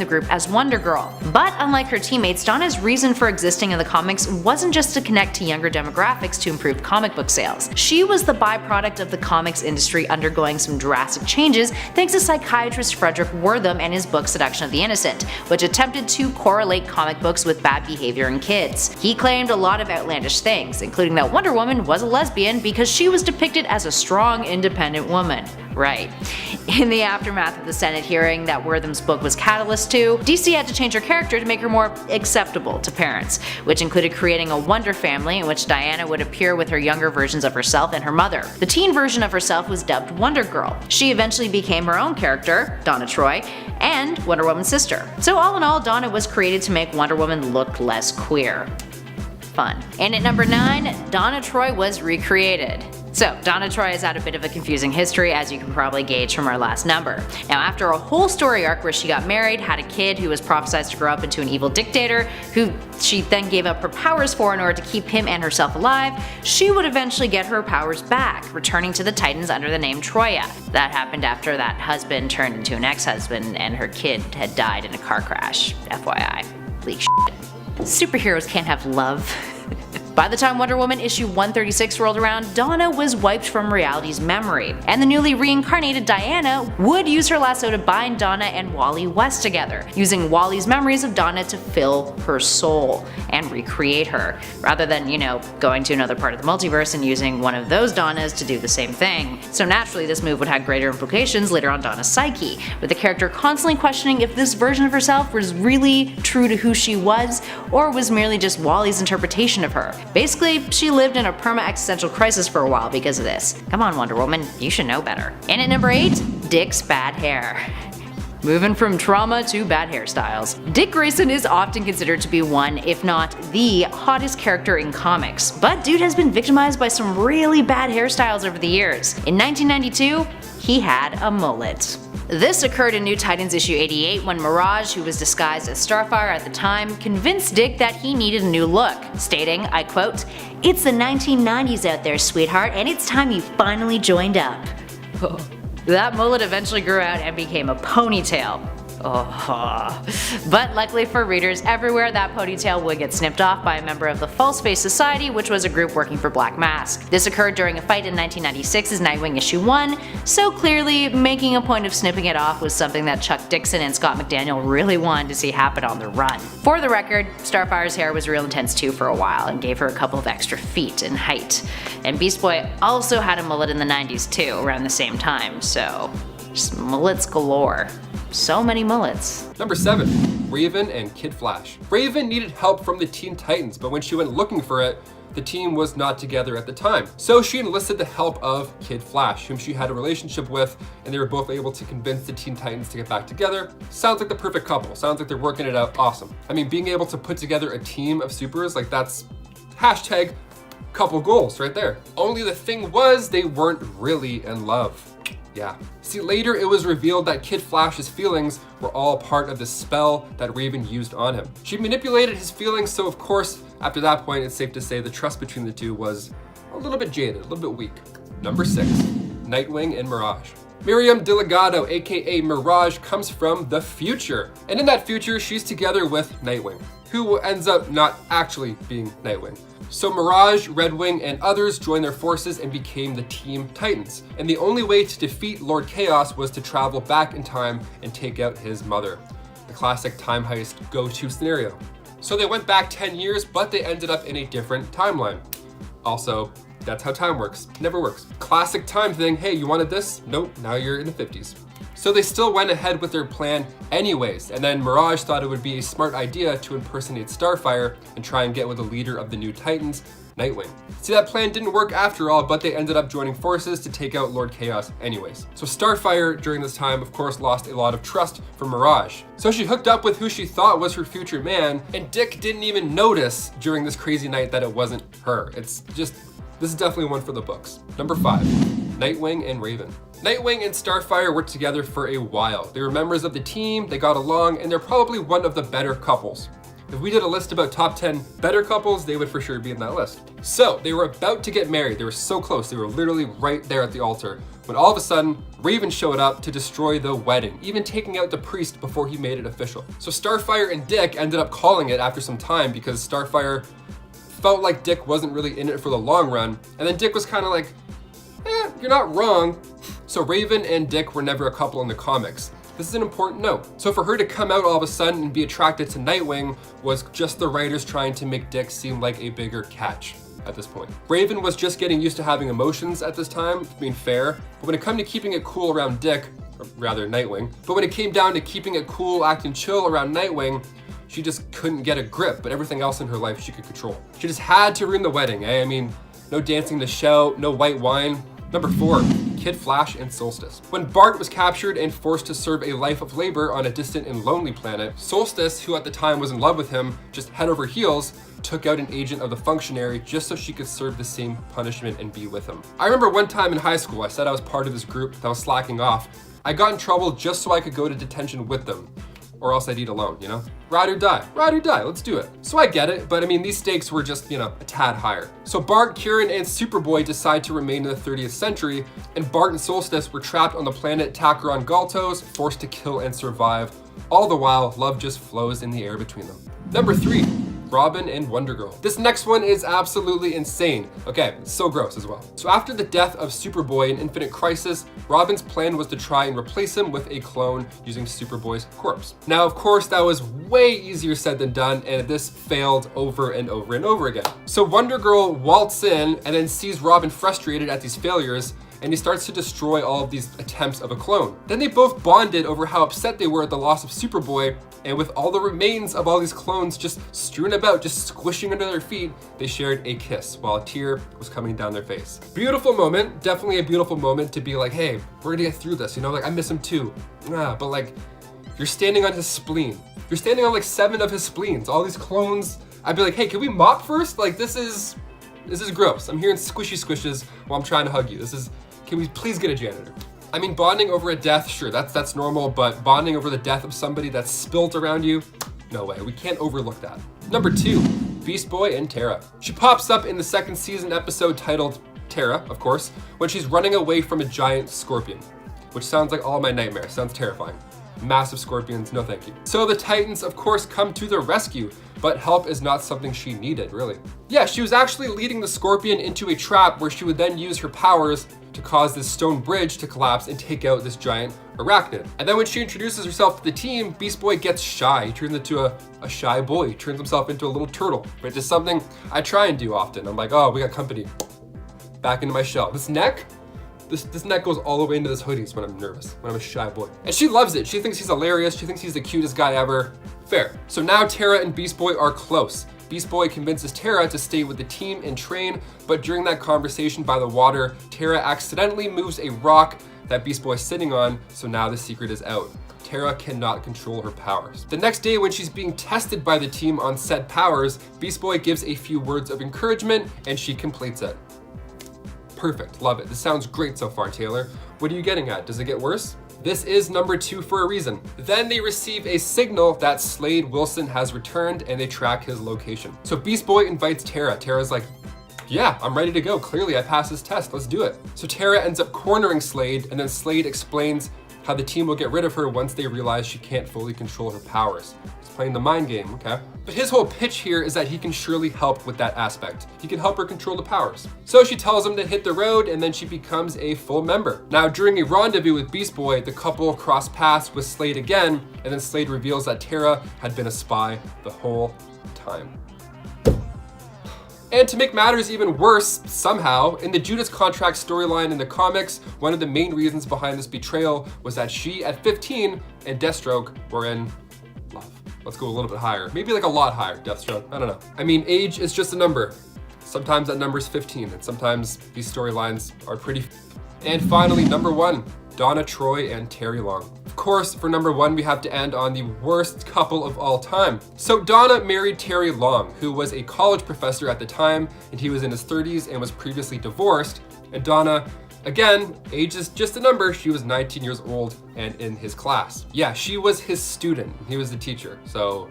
the group as Wonder Girl. But unlike her teammates, Donna's reason for existing in the comics wasn't just to connect to younger demographics to improve comic book sales. She was the byproduct of the comics industry undergoing some drastic changes thanks to psychiatrist Frederick Wortham and his book Seduction of the Innocent, which attempted to correlate comic books with bad behavior in kids. He claimed a lot of outlandish things, including that Wonder Woman was a lesbian because she was depicted as a strong, independent woman. Right. In the aftermath of the Senate hearing that Wortham's book was catalyst to, DC had to change her character to make her more acceptable to parents, which included creating a Wonder family in which Diana would appear with her younger versions of herself and her mother. The teen version of herself was dubbed Wonder Girl. She eventually became her own character, Donna Troy, and Wonder Woman's sister. So all in all, Donna was created to make Wonder Woman look less queer. Fun. And at number 9, Donna Troy was recreated. So, Donna Troy has had a bit of a confusing history, as you can probably gauge from our last number. Now, after a whole story arc where she got married, had a kid who was prophesized to grow up into an evil dictator, who she then gave up her powers for in order to keep him and herself alive, she would eventually get her powers back, returning to the Titans under the name Troya. That happened after that husband turned into an ex-husband and her kid had died in a car crash. FYI. Bleak shit. Superheroes can't have love. By the time Wonder Woman issue 136 rolled around, Donna was wiped from reality's memory, and the newly reincarnated Diana would use her lasso to bind Donna and Wally West together, using Wally's memories of Donna to fill her soul and recreate her, rather than, going to another part of the multiverse and using one of those Donnas to do the same thing. So naturally, this move would have greater implications later on Donna's psyche, with the character constantly questioning if this version of herself was really true to who she was, or was merely just Wally's interpretation of her. Basically, she lived in a perma-existential crisis for a while because of this. Come on, Wonder Woman, you should know better. And at number 8, Dick's bad hair. Moving from trauma to bad hairstyles. Dick Grayson is often considered to be one, if not the hottest character in comics, but dude has been victimized by some really bad hairstyles over the years. In 1992, he had a mullet. This occurred in New Titans issue 88 when Mirage, who was disguised as Starfire at the time, convinced Dick that he needed a new look, stating, I quote, "It's the 1990s out there, sweetheart, and it's time you finally joined up." That mullet eventually grew out and became a ponytail. But luckily for readers everywhere, that ponytail would get snipped off by a member of the False Face Society, which was a group working for Black Mask. This occurred during a fight in 1996's Nightwing issue 1, so clearly making a point of snipping it off was something that Chuck Dixon and Scott McDaniel really wanted to see happen on the run. For the record, Starfire's hair was real intense too for a while and gave her a couple of extra feet in height. And Beast Boy also had a mullet in the 90s too, around the same time, so just mullets galore. So many mullets. Number 7. Raven and Kid Flash. Raven needed help from the Teen Titans, but when she went looking for it, the team was not together at the time. So she enlisted the help of Kid Flash, whom she had a relationship with, and they were both able to convince the Teen Titans to get back together. Sounds like the perfect couple. Sounds like they're working it out awesome. I mean, being able to put together a team of supers, like that's hashtag couple goals right there. Only the thing was, they weren't really in love. Yeah. See, later it was revealed that Kid Flash's feelings were all part of the spell that Raven used on him. She manipulated his feelings, so of course, after that point, it's safe to say the trust between the two was a little bit jaded, a little bit weak. Number 6. Nightwing and Mirage. Miriam Delgado, aka Mirage, comes from the future. And in that future, she's together with Nightwing, who ends up not actually being Nightwing. So Mirage, Redwing, and others joined their forces and became the Teen Titans. And the only way to defeat Lord Chaos was to travel back in time and take out his mother. The classic time heist go-to scenario. So they went back 10 years, but they ended up in a different timeline. Also, that's how time works. Never works. Classic time thing, hey, you wanted this? Nope, now you're in the 50s. So they still went ahead with their plan anyways, and then Mirage thought it would be a smart idea to impersonate Starfire and try and get with the leader of the new Titans, Nightwing. See, that plan didn't work after all, but they ended up joining forces to take out Lord Chaos anyways. So Starfire, during this time, of course, lost a lot of trust from Mirage. So she hooked up with who she thought was her future man, and Dick didn't even notice during this crazy night that it wasn't her. It's just, this is definitely one for the books. Number 5, Nightwing and Raven. Nightwing and Starfire worked together for a while. They were members of the team, they got along, and they're probably one of the better couples. If we did a list about top 10 better couples, they would for sure be in that list. So they were about to get married. They were so close. They were literally right there at the altar when all of a sudden Raven showed up to destroy the wedding, even taking out the priest before he made it official. So Starfire and Dick ended up calling it after some time because Starfire felt like Dick wasn't really in it for the long run. And then Dick was kind of like, you're not wrong. So Raven and Dick were never a couple in the comics. This is an important note. So for her to come out all of a sudden and be attracted to Nightwing was just the writers trying to make Dick seem like a bigger catch at this point. Raven was just getting used to having emotions at this time, being fair, but when it came to keeping it cool around Dick, or rather Nightwing, but when it came down to keeping it cool, acting chill around Nightwing, she just couldn't get a grip, but everything else in her life she could control. She just had to ruin the wedding, eh? I mean, no dancing to shout, no white wine. Number 4, Kid Flash and Solstice. When Bart was captured and forced to serve a life of labor on a distant and lonely planet, Solstice, who at the time was in love with him, just head over heels, took out an agent of the functionary just so she could serve the same punishment and be with him. I remember one time in high school, I said I was part of this group that was slacking off. I got in trouble just so I could go to detention with them, or else I'd eat alone, you know? Ride or die, let's do it. So I get it, but I mean, these stakes were just, a tad higher. So Bart, Kieran, and Superboy decide to remain in the 30th century, and Bart and Solstice were trapped on the planet Takaron Galtos, forced to kill and survive. All the while, love just flows in the air between them. Number 3. Robin and Wonder Girl. This next one is absolutely insane. Okay, it's so gross as well. So after the death of Superboy in Infinite Crisis, Robin's plan was to try and replace him with a clone using Superboy's corpse. Now, of course, that was way easier said than done, and this failed over and over and over again. So Wonder Girl waltzes in and then sees Robin frustrated at these failures, and he starts to destroy all of these attempts of a clone. Then they both bonded over how upset they were at the loss of Superboy, and with all the remains of all these clones just strewn about, just squishing under their feet, they shared a kiss while a tear was coming down their face. Beautiful moment, definitely a beautiful moment to be like, hey, we're gonna get through this, like I miss him too. But like, you're standing on his spleen. You're standing on like 7 of his spleens, all these clones. I'd be like, hey, can we mop first? Like this is gross. I'm hearing squishy squishes while I'm trying to hug you. Can we please get a janitor? I mean, bonding over a death, sure, that's normal, but bonding over the death of somebody that's spilt around you, no way, we can't overlook that. Number 2, Beast Boy and Terra. She pops up in the 2nd season episode titled Terra, of course, when she's running away from a giant scorpion, which sounds like all my nightmares, sounds terrifying. Massive scorpions, no thank you. So the Titans, of course, come to the rescue, but help is not something she needed, really. Yeah, she was actually leading the scorpion into a trap where she would then use her powers to cause this stone bridge to collapse and take out this giant arachnid. And then when she introduces herself to the team, Beast Boy gets shy. He turns into a shy boy. He turns himself into a little turtle, which is something I try and do often. I'm like, oh, we got company. Back into my shell. This neck goes all the way into this hoodies when I'm nervous, when I'm a shy boy. And she loves it. She thinks he's hilarious. She thinks he's the cutest guy ever. Fair. So now Terra and Beast Boy are close. Beast Boy convinces Terra to stay with the team and train, but during that conversation by the water, Terra accidentally moves a rock that Beast Boy's sitting on, so now the secret is out. Terra cannot control her powers. The next day when she's being tested by the team on said powers, Beast Boy gives a few words of encouragement and she completes it. Perfect, love it. This sounds great so far, Taylor. What are you getting at? Does it get worse? This is number 2 for a reason. Then they receive a signal that Slade Wilson has returned and they track his location. So Beast Boy invites Terra. Terra's like, yeah, I'm ready to go. Clearly I passed this test, let's do it. So Terra ends up cornering Slade, and then Slade explains how the team will get rid of her once they realize she can't fully control her powers. He's playing the mind game, okay? But his whole pitch here is that he can surely help with that aspect. He can help her control the powers. So she tells him to hit the road, and then she becomes a full member. Now, during a rendezvous with Beast Boy, the couple cross paths with Slade again, and then Slade reveals that Terra had been a spy the whole time. And to make matters even worse, somehow, in the Judas Contract storyline in the comics, one of the main reasons behind this betrayal was that she, at 15, and Deathstroke were in love. Let's go a little bit higher. Maybe like a lot higher, Deathstroke. I don't know. I mean, age is just a number. Sometimes that number is 15, and sometimes these storylines are pretty. And finally, number 1, Donna Troy and Terry Long. Of course, for number 1, we have to end on the worst couple of all time. So Donna married Terry Long, who was a college professor at the time, and he was in his 30s and was previously divorced. And Donna, again, age is just a number. She was 19 years old and in his class. Yeah, she was his student. He was the teacher. So,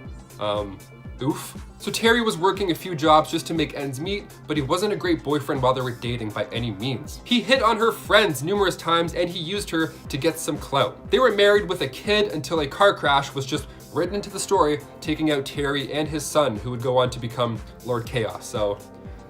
oof. So Terry was working a few jobs just to make ends meet, but he wasn't a great boyfriend while they were dating by any means. He hit on her friends numerous times and he used her to get some clout. They were married with a kid until a car crash was just written into the story, taking out Terry and his son, who would go on to become Lord Chaos. So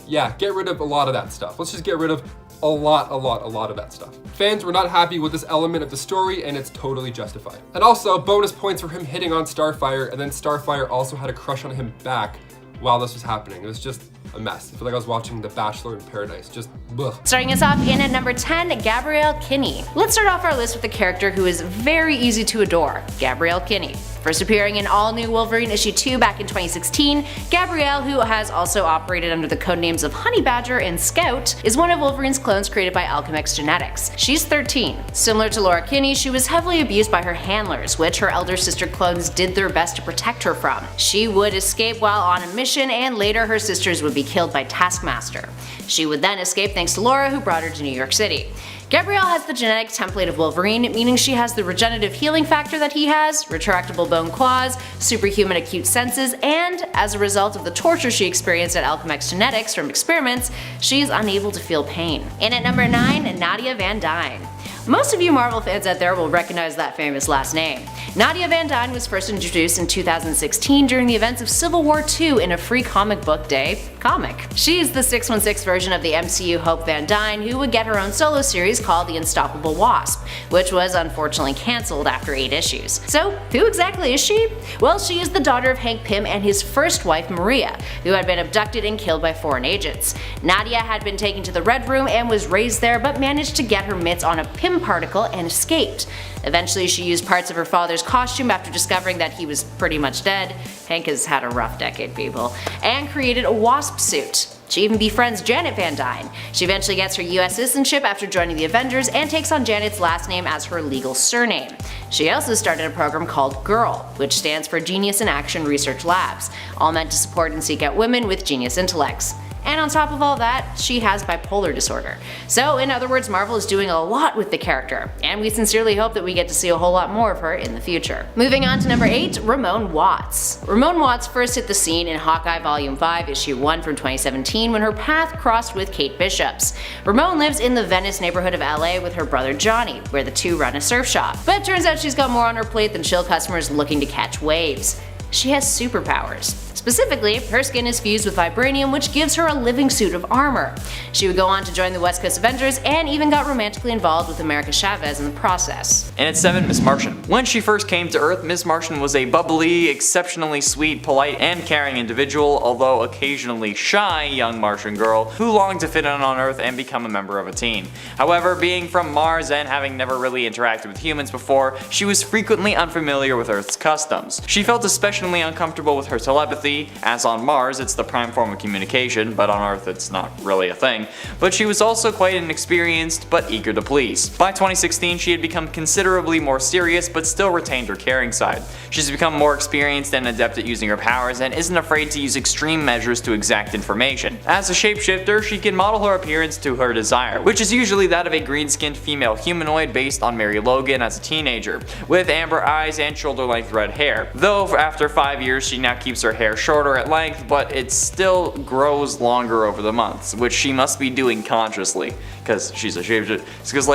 yeah, get rid of a lot of that stuff. Let's just get rid of a lot of that stuff. Fans were not happy with this element of the story, and it's totally justified. And also, bonus points for him hitting on Starfire, and then Starfire also had a crush on him back. while this was happening. It was just a mess. I feel like I was watching The Bachelor in Paradise. Just ugh. Starting us off in at number 10, Gabrielle Kinney. Let's start off our list with a character who is very easy to adore, Gabrielle Kinney. First appearing in All New Wolverine issue 2 back in 2016, Gabrielle, who has also operated under the codenames of Honey Badger and Scout, is one of Wolverine's clones created by Alchemax Genetics. She's 13. Similar to Laura Kinney, she was heavily abused by her handlers, which her elder sister clones did their best to protect her from. She would escape while on a mission, and later her sisters would be killed by Taskmaster. She would then escape thanks to Laura, who brought her to New York City. Gabrielle has the genetic template of Wolverine, meaning she has the regenerative healing factor that he has, retractable bone claws, superhuman acute senses, and as a result of the torture she experienced at Alchemax Genetics from experiments, she is unable to feel pain. And at number 9, Nadia Van Dyne. Most of you Marvel fans out there will recognize that famous last name. Nadia Van Dyne was first introduced in 2016 during the events of Civil War II in a free comic book day comic. She is the 616 version of the MCU Hope Van Dyne, who would get her own solo series called The Unstoppable Wasp, which was unfortunately cancelled after 8 issues. So who exactly is she? Well, she is the daughter of Hank Pym and his first wife Maria, who had been abducted and killed by foreign agents. Nadia had been taken to the Red Room and was raised there, but managed to get her mitts on a Pym particle and escaped. Eventually she used parts of her father's costume after discovering that he was pretty much dead. Hank has had a rough decade, people. And created a wasp suit. She even befriends Janet Van Dyne. She eventually gets her US citizenship after joining the Avengers and takes on Janet's last name as her legal surname. She also started a program called GIRL, which stands for Genius in Action Research Labs, all meant to support and seek out women with genius intellects. And on top of all that, she has bipolar disorder. So in other words, Marvel is doing a lot with the character, and we sincerely hope that we get to see a whole lot more of her in the future. Moving on to number 8, Ramone Watts. Ramone Watts first hit the scene in Hawkeye Volume 5, Issue 1 from 2017 when her path crossed with Kate Bishop's. Ramone lives in the Venice neighborhood of LA with her brother Johnny, where the two run a surf shop. But it turns out she's got more on her plate than chill customers looking to catch waves. She has superpowers. Specifically, her skin is fused with vibranium, which gives her a living suit of armor. She would go on to join the West Coast Avengers and even got romantically involved with America Chavez in the process. And at 7, Miss Martian. When she first came to Earth, Miss Martian was a bubbly, exceptionally sweet, polite, and caring individual, although occasionally shy young Martian girl who longed to fit in on Earth and become a member of a team. However, being from Mars and having never really interacted with humans before, she was frequently unfamiliar with Earth's customs. She felt especially uncomfortable with her telepathy, as on Mars it's the prime form of communication, but on Earth it's not really a thing. But she was also quite inexperienced, but eager to please. By 2016 she had become considerably more serious, but still retained her caring side. She's become more experienced and adept at using her powers, and isn't afraid to use extreme measures to exact information. As a shapeshifter, she can model her appearance to her desire, which is usually that of a green-skinned female humanoid based on Mary Logan as a teenager, with amber eyes and shoulder-length red hair. Though after 5 years she now keeps her hair shorter at length, but it still grows longer over the months, which she must be doing consciously, because she's a shapeshifter. It's because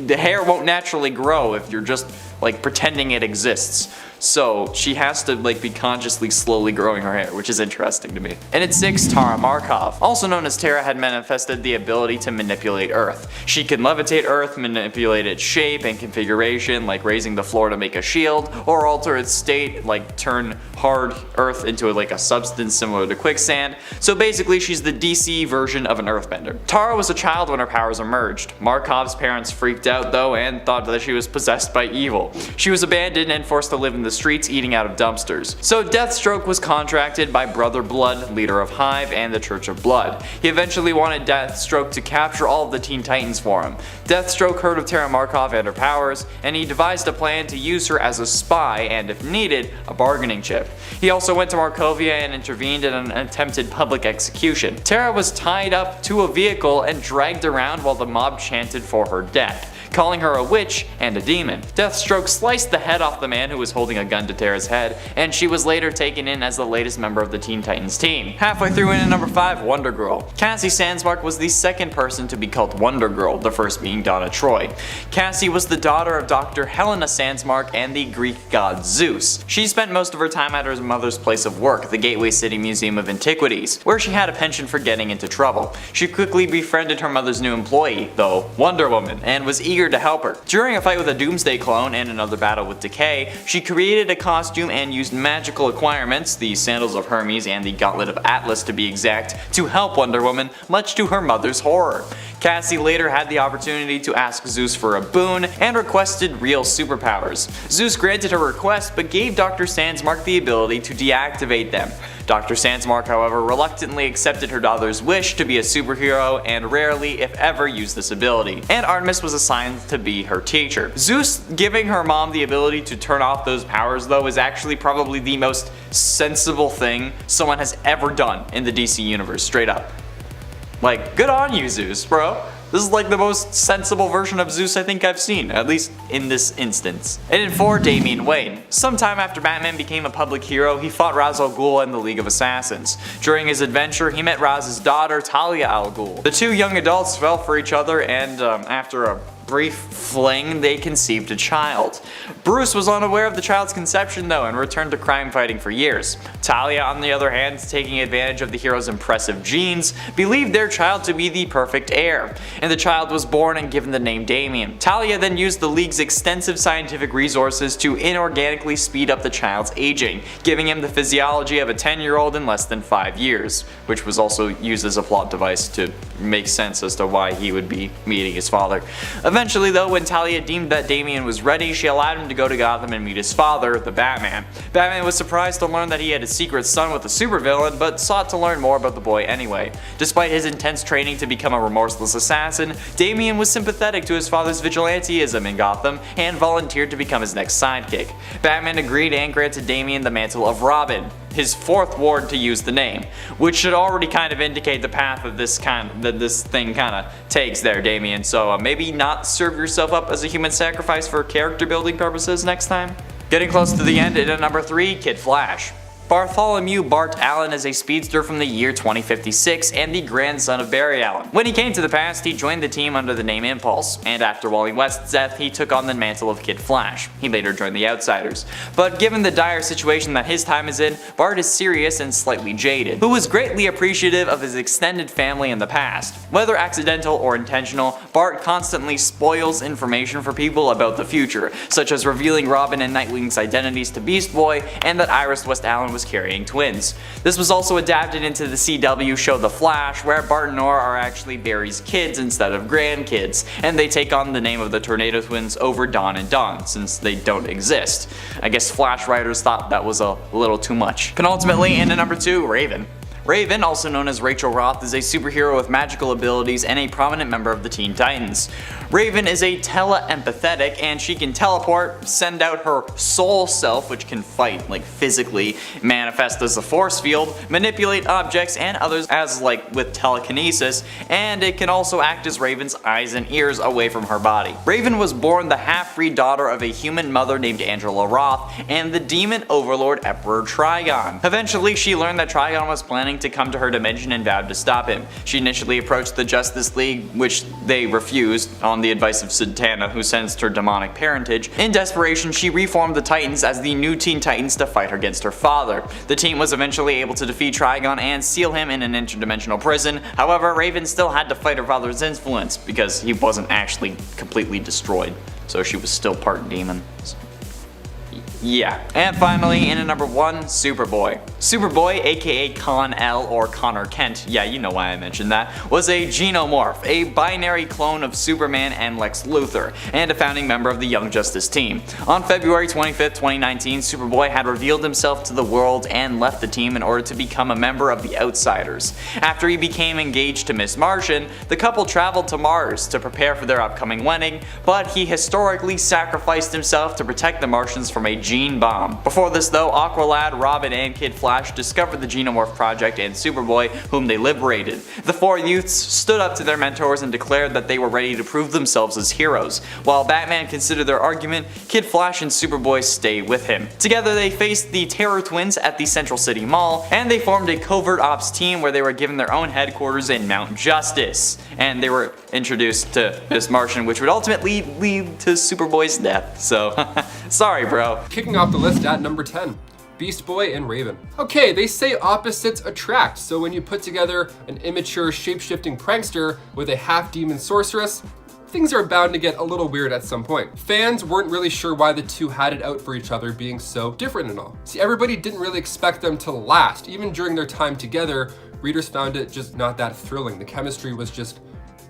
the hair won't naturally grow if you're just pretending it exists. So she has to be consciously slowly growing her hair, which is interesting to me. And at 6, Terra Markov. Also known as Terra, had manifested the ability to manipulate Earth. She can levitate Earth, manipulate its shape and configuration, like raising the floor to make a shield, or alter its state, like turn hard Earth into a substance similar to quicksand. So basically she's the DC version of an Earthbender. Tara was a child when her powers emerged. Markov's parents freaked out though and thought that she was possessed by evil. She was abandoned and forced to live in the streets eating out of dumpsters. So Deathstroke was contracted by Brother Blood, leader of Hive and the Church of Blood. He eventually wanted Deathstroke to capture all of the Teen Titans for him. Deathstroke heard of Terra Markov and her powers, and he devised a plan to use her as a spy and, if needed, a bargaining chip. He also went to Markovia and intervened in an attempted public execution. Terra was tied up to a vehicle and dragged around while the mob chanted for her death, calling her a witch and a demon. Deathstroke sliced the head off the man who was holding a gun to Terra's head, and she was later taken in as the latest member of the Teen Titans team. Halfway through in at number 5, Wonder Girl. Cassie Sandsmark was the second person to be called Wonder Girl, the first being Donna Troy. Cassie was the daughter of Dr. Helena Sandsmark and the Greek god Zeus. She spent most of her time at her mother's place of work, the Gateway City Museum of Antiquities, where she had a penchant for getting into trouble. She quickly befriended her mother's new employee, though, Wonder Woman, and was eager eager to help her. During a fight with a Doomsday clone and another battle with Decay, she created a costume and used magical acquirements, the Sandals of Hermes and the Gauntlet of Atlas to be exact, to help Wonder Woman, much to her mother's horror. Cassie later had the opportunity to ask Zeus for a boon and requested real superpowers. Zeus granted her request but gave Dr. Sandsmark the ability to deactivate them. Dr. Sandsmark, however, reluctantly accepted her daughter's wish to be a superhero and rarely, if ever, used this ability, and Artemis was assigned to be her teacher. Zeus giving her mom the ability to turn off those powers, though, is actually probably the most sensible thing someone has ever done in the DC universe, straight up. Like, good on you, Zeus, bro. This is like the most sensible version of Zeus I think I've seen, at least in this instance. And in 4, Damian Wayne. Sometime after Batman became a public hero, he fought Ra's al Ghul and the League of Assassins. During his adventure, he met Raz's daughter, Talia al Ghul. The two young adults fell for each other and, after a brief fling, they conceived a child. Bruce was unaware of the child's conception though and returned to crime fighting for years. Talia, on the other hand, taking advantage of the hero's impressive genes, believed their child to be the perfect heir, and the child was born and given the name Damian. Talia then used the League's extensive scientific resources to inorganically speed up the child's aging, giving him the physiology of a 10-year-old in less than 5 years, which was also used as a plot device to make sense as to why he would be meeting his father. Eventually though, when Talia deemed that Damian was ready, she allowed him to go to Gotham and meet his father, the Batman. Batman was surprised to learn that he had a secret son with a supervillain, but sought to learn more about the boy anyway. Despite his intense training to become a remorseless assassin, Damian was sympathetic to his father's vigilanteism in Gotham and volunteered to become his next sidekick. Batman agreed and granted Damian the mantle of Robin, his 4th ward to use the name, which should already kind of indicate the path of this thing kind of takes there, Damian, so maybe not serve yourself up as a human sacrifice for character building purposes next time. Getting close to the end, at number 3, Kid Flash. Bartholomew Bart Allen is a speedster from the year 2056 and the grandson of Barry Allen. When he came to the past, he joined the team under the name Impulse, and after Wally West's death, he took on the mantle of Kid Flash. He later joined the Outsiders. But given the dire situation that his time is in, Bart is serious and slightly jaded, who was greatly appreciative of his extended family in the past. Whether accidental or intentional, Bart constantly spoils information for people about the future, such as revealing Robin and Nightwing's identities to Beast Boy, and that Iris West Allen was carrying twins. This was also adapted into the CW show The Flash, where Bart and Nora are actually Barry's kids instead of grandkids, and they take on the name of the Tornado Twins over Dawn and Dawn, since they don't exist. I guess Flash writers thought that was a little too much. Penultimately, in at number 2, Raven. Raven, also known as Rachel Roth, is a superhero with magical abilities and a prominent member of the Teen Titans. Raven is a tele-empathetic, and she can teleport, send out her soul self, which can fight, like physically, manifest as a force field, manipulate objects and others as like with telekinesis, and it can also act as Raven's eyes and ears away from her body. Raven was born the half-breed daughter of a human mother named Angela Roth and the demon overlord Emperor Trigon. Eventually, she learned that Trigon was planning to come to her dimension and vowed to stop him. She initially approached the Justice League, which they refused on the advice of Zatanna, who sensed her demonic parentage. In desperation, she reformed the Titans as the new Teen Titans to fight against her father. The team was eventually able to defeat Trigon and seal him in an interdimensional prison. However, Raven still had to fight her father's influence because he wasn't actually completely destroyed, so she was still part demon. Yeah. And finally, in at number 1, Superboy. Superboy, aka Con-El or Connor Kent, yeah, you know why I mentioned that, was a genomorph, a binary clone of Superman and Lex Luthor, and a founding member of the Young Justice team. On February 25th, 2019, Superboy had revealed himself to the world and left the team in order to become a member of the Outsiders. After he became engaged to Miss Martian, the couple traveled to Mars to prepare for their upcoming wedding, but he historically sacrificed himself to protect the Martians from a gene bomb. Before this though, Aqualad, Robin, and Kid Flash discovered the Genomorph Project and Superboy, whom they liberated. The 4 youths stood up to their mentors and declared that they were ready to prove themselves as heroes. While Batman considered their argument, Kid Flash and Superboy stayed with him. Together they faced the Terror Twins at the Central City Mall, and they formed a covert ops team where they were given their own headquarters in Mount Justice. And they were introduced to Miss Martian, which would ultimately lead to Superboy's death, so sorry bro. Kicking off the list at number 10. Beast Boy and Raven. Okay, they say opposites attract, so when you put together an immature shape-shifting prankster with a half-demon sorceress, things are bound to get a little weird at some point. Fans weren't really sure why the two had it out for each other, being so different and all. See, everybody didn't really expect them to last. Even during their time together, readers found it just not that thrilling. The chemistry was just,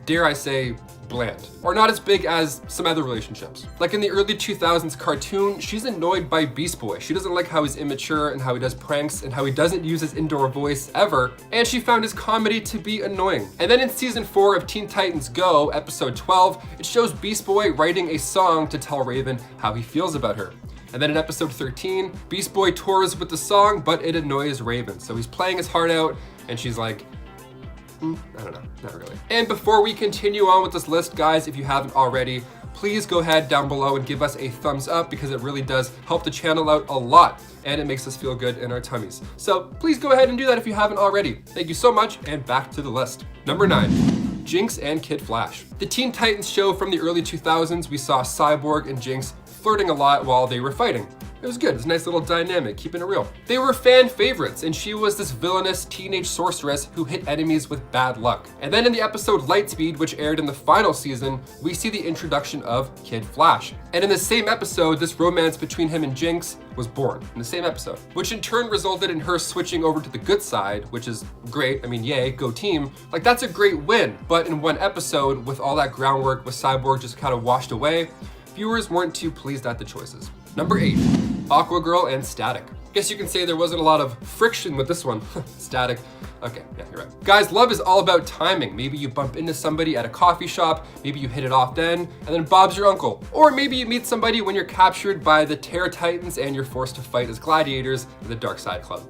dare I say, bland, or not as big as some other relationships. Like in the early 2000s cartoon, she's annoyed by Beast Boy. She doesn't like how he's immature and how he does pranks and how he doesn't use his indoor voice ever, and she found his comedy to be annoying. And then in season 4 of Teen Titans Go, episode 12, it shows Beast Boy writing a song to tell Raven how he feels about her. And then in episode 13, Beast Boy tours with the song, but it annoys Raven. So he's playing his heart out, and she's like, I don't know, not really. And before we continue on with this list, guys, if you haven't already, please go ahead down below and give us a thumbs up, because it really does help the channel out a lot and it makes us feel good in our tummies. So please go ahead and do that if you haven't already. Thank you so much, and back to the list. Number 9. Jinx and Kid Flash. The Teen Titans show from the early 2000s, we saw Cyborg and Jinx flirting a lot while they were fighting. It was good, it was a nice little dynamic, keeping it real. They were fan favorites, and she was this villainous teenage sorceress who hit enemies with bad luck. And then in the episode Lightspeed, which aired in the final season, we see the introduction of Kid Flash. And in the same episode, this romance between him and Jinx was born, in the same episode, which in turn resulted in her switching over to the good side, which is great. I mean, yay, go team. Like, that's a great win. But in one episode, with all that groundwork with Cyborg just kind of washed away, viewers weren't too pleased at the choices. Number 8, Aquagirl and Static. Guess you can say there wasn't a lot of friction with this one. Static. Okay, yeah, you're right. Guys, love is all about timing. Maybe you bump into somebody at a coffee shop, maybe you hit it off then, and then Bob's your uncle. Or maybe you meet somebody when you're captured by the Terra Titans and you're forced to fight as gladiators in the Dark Side Club.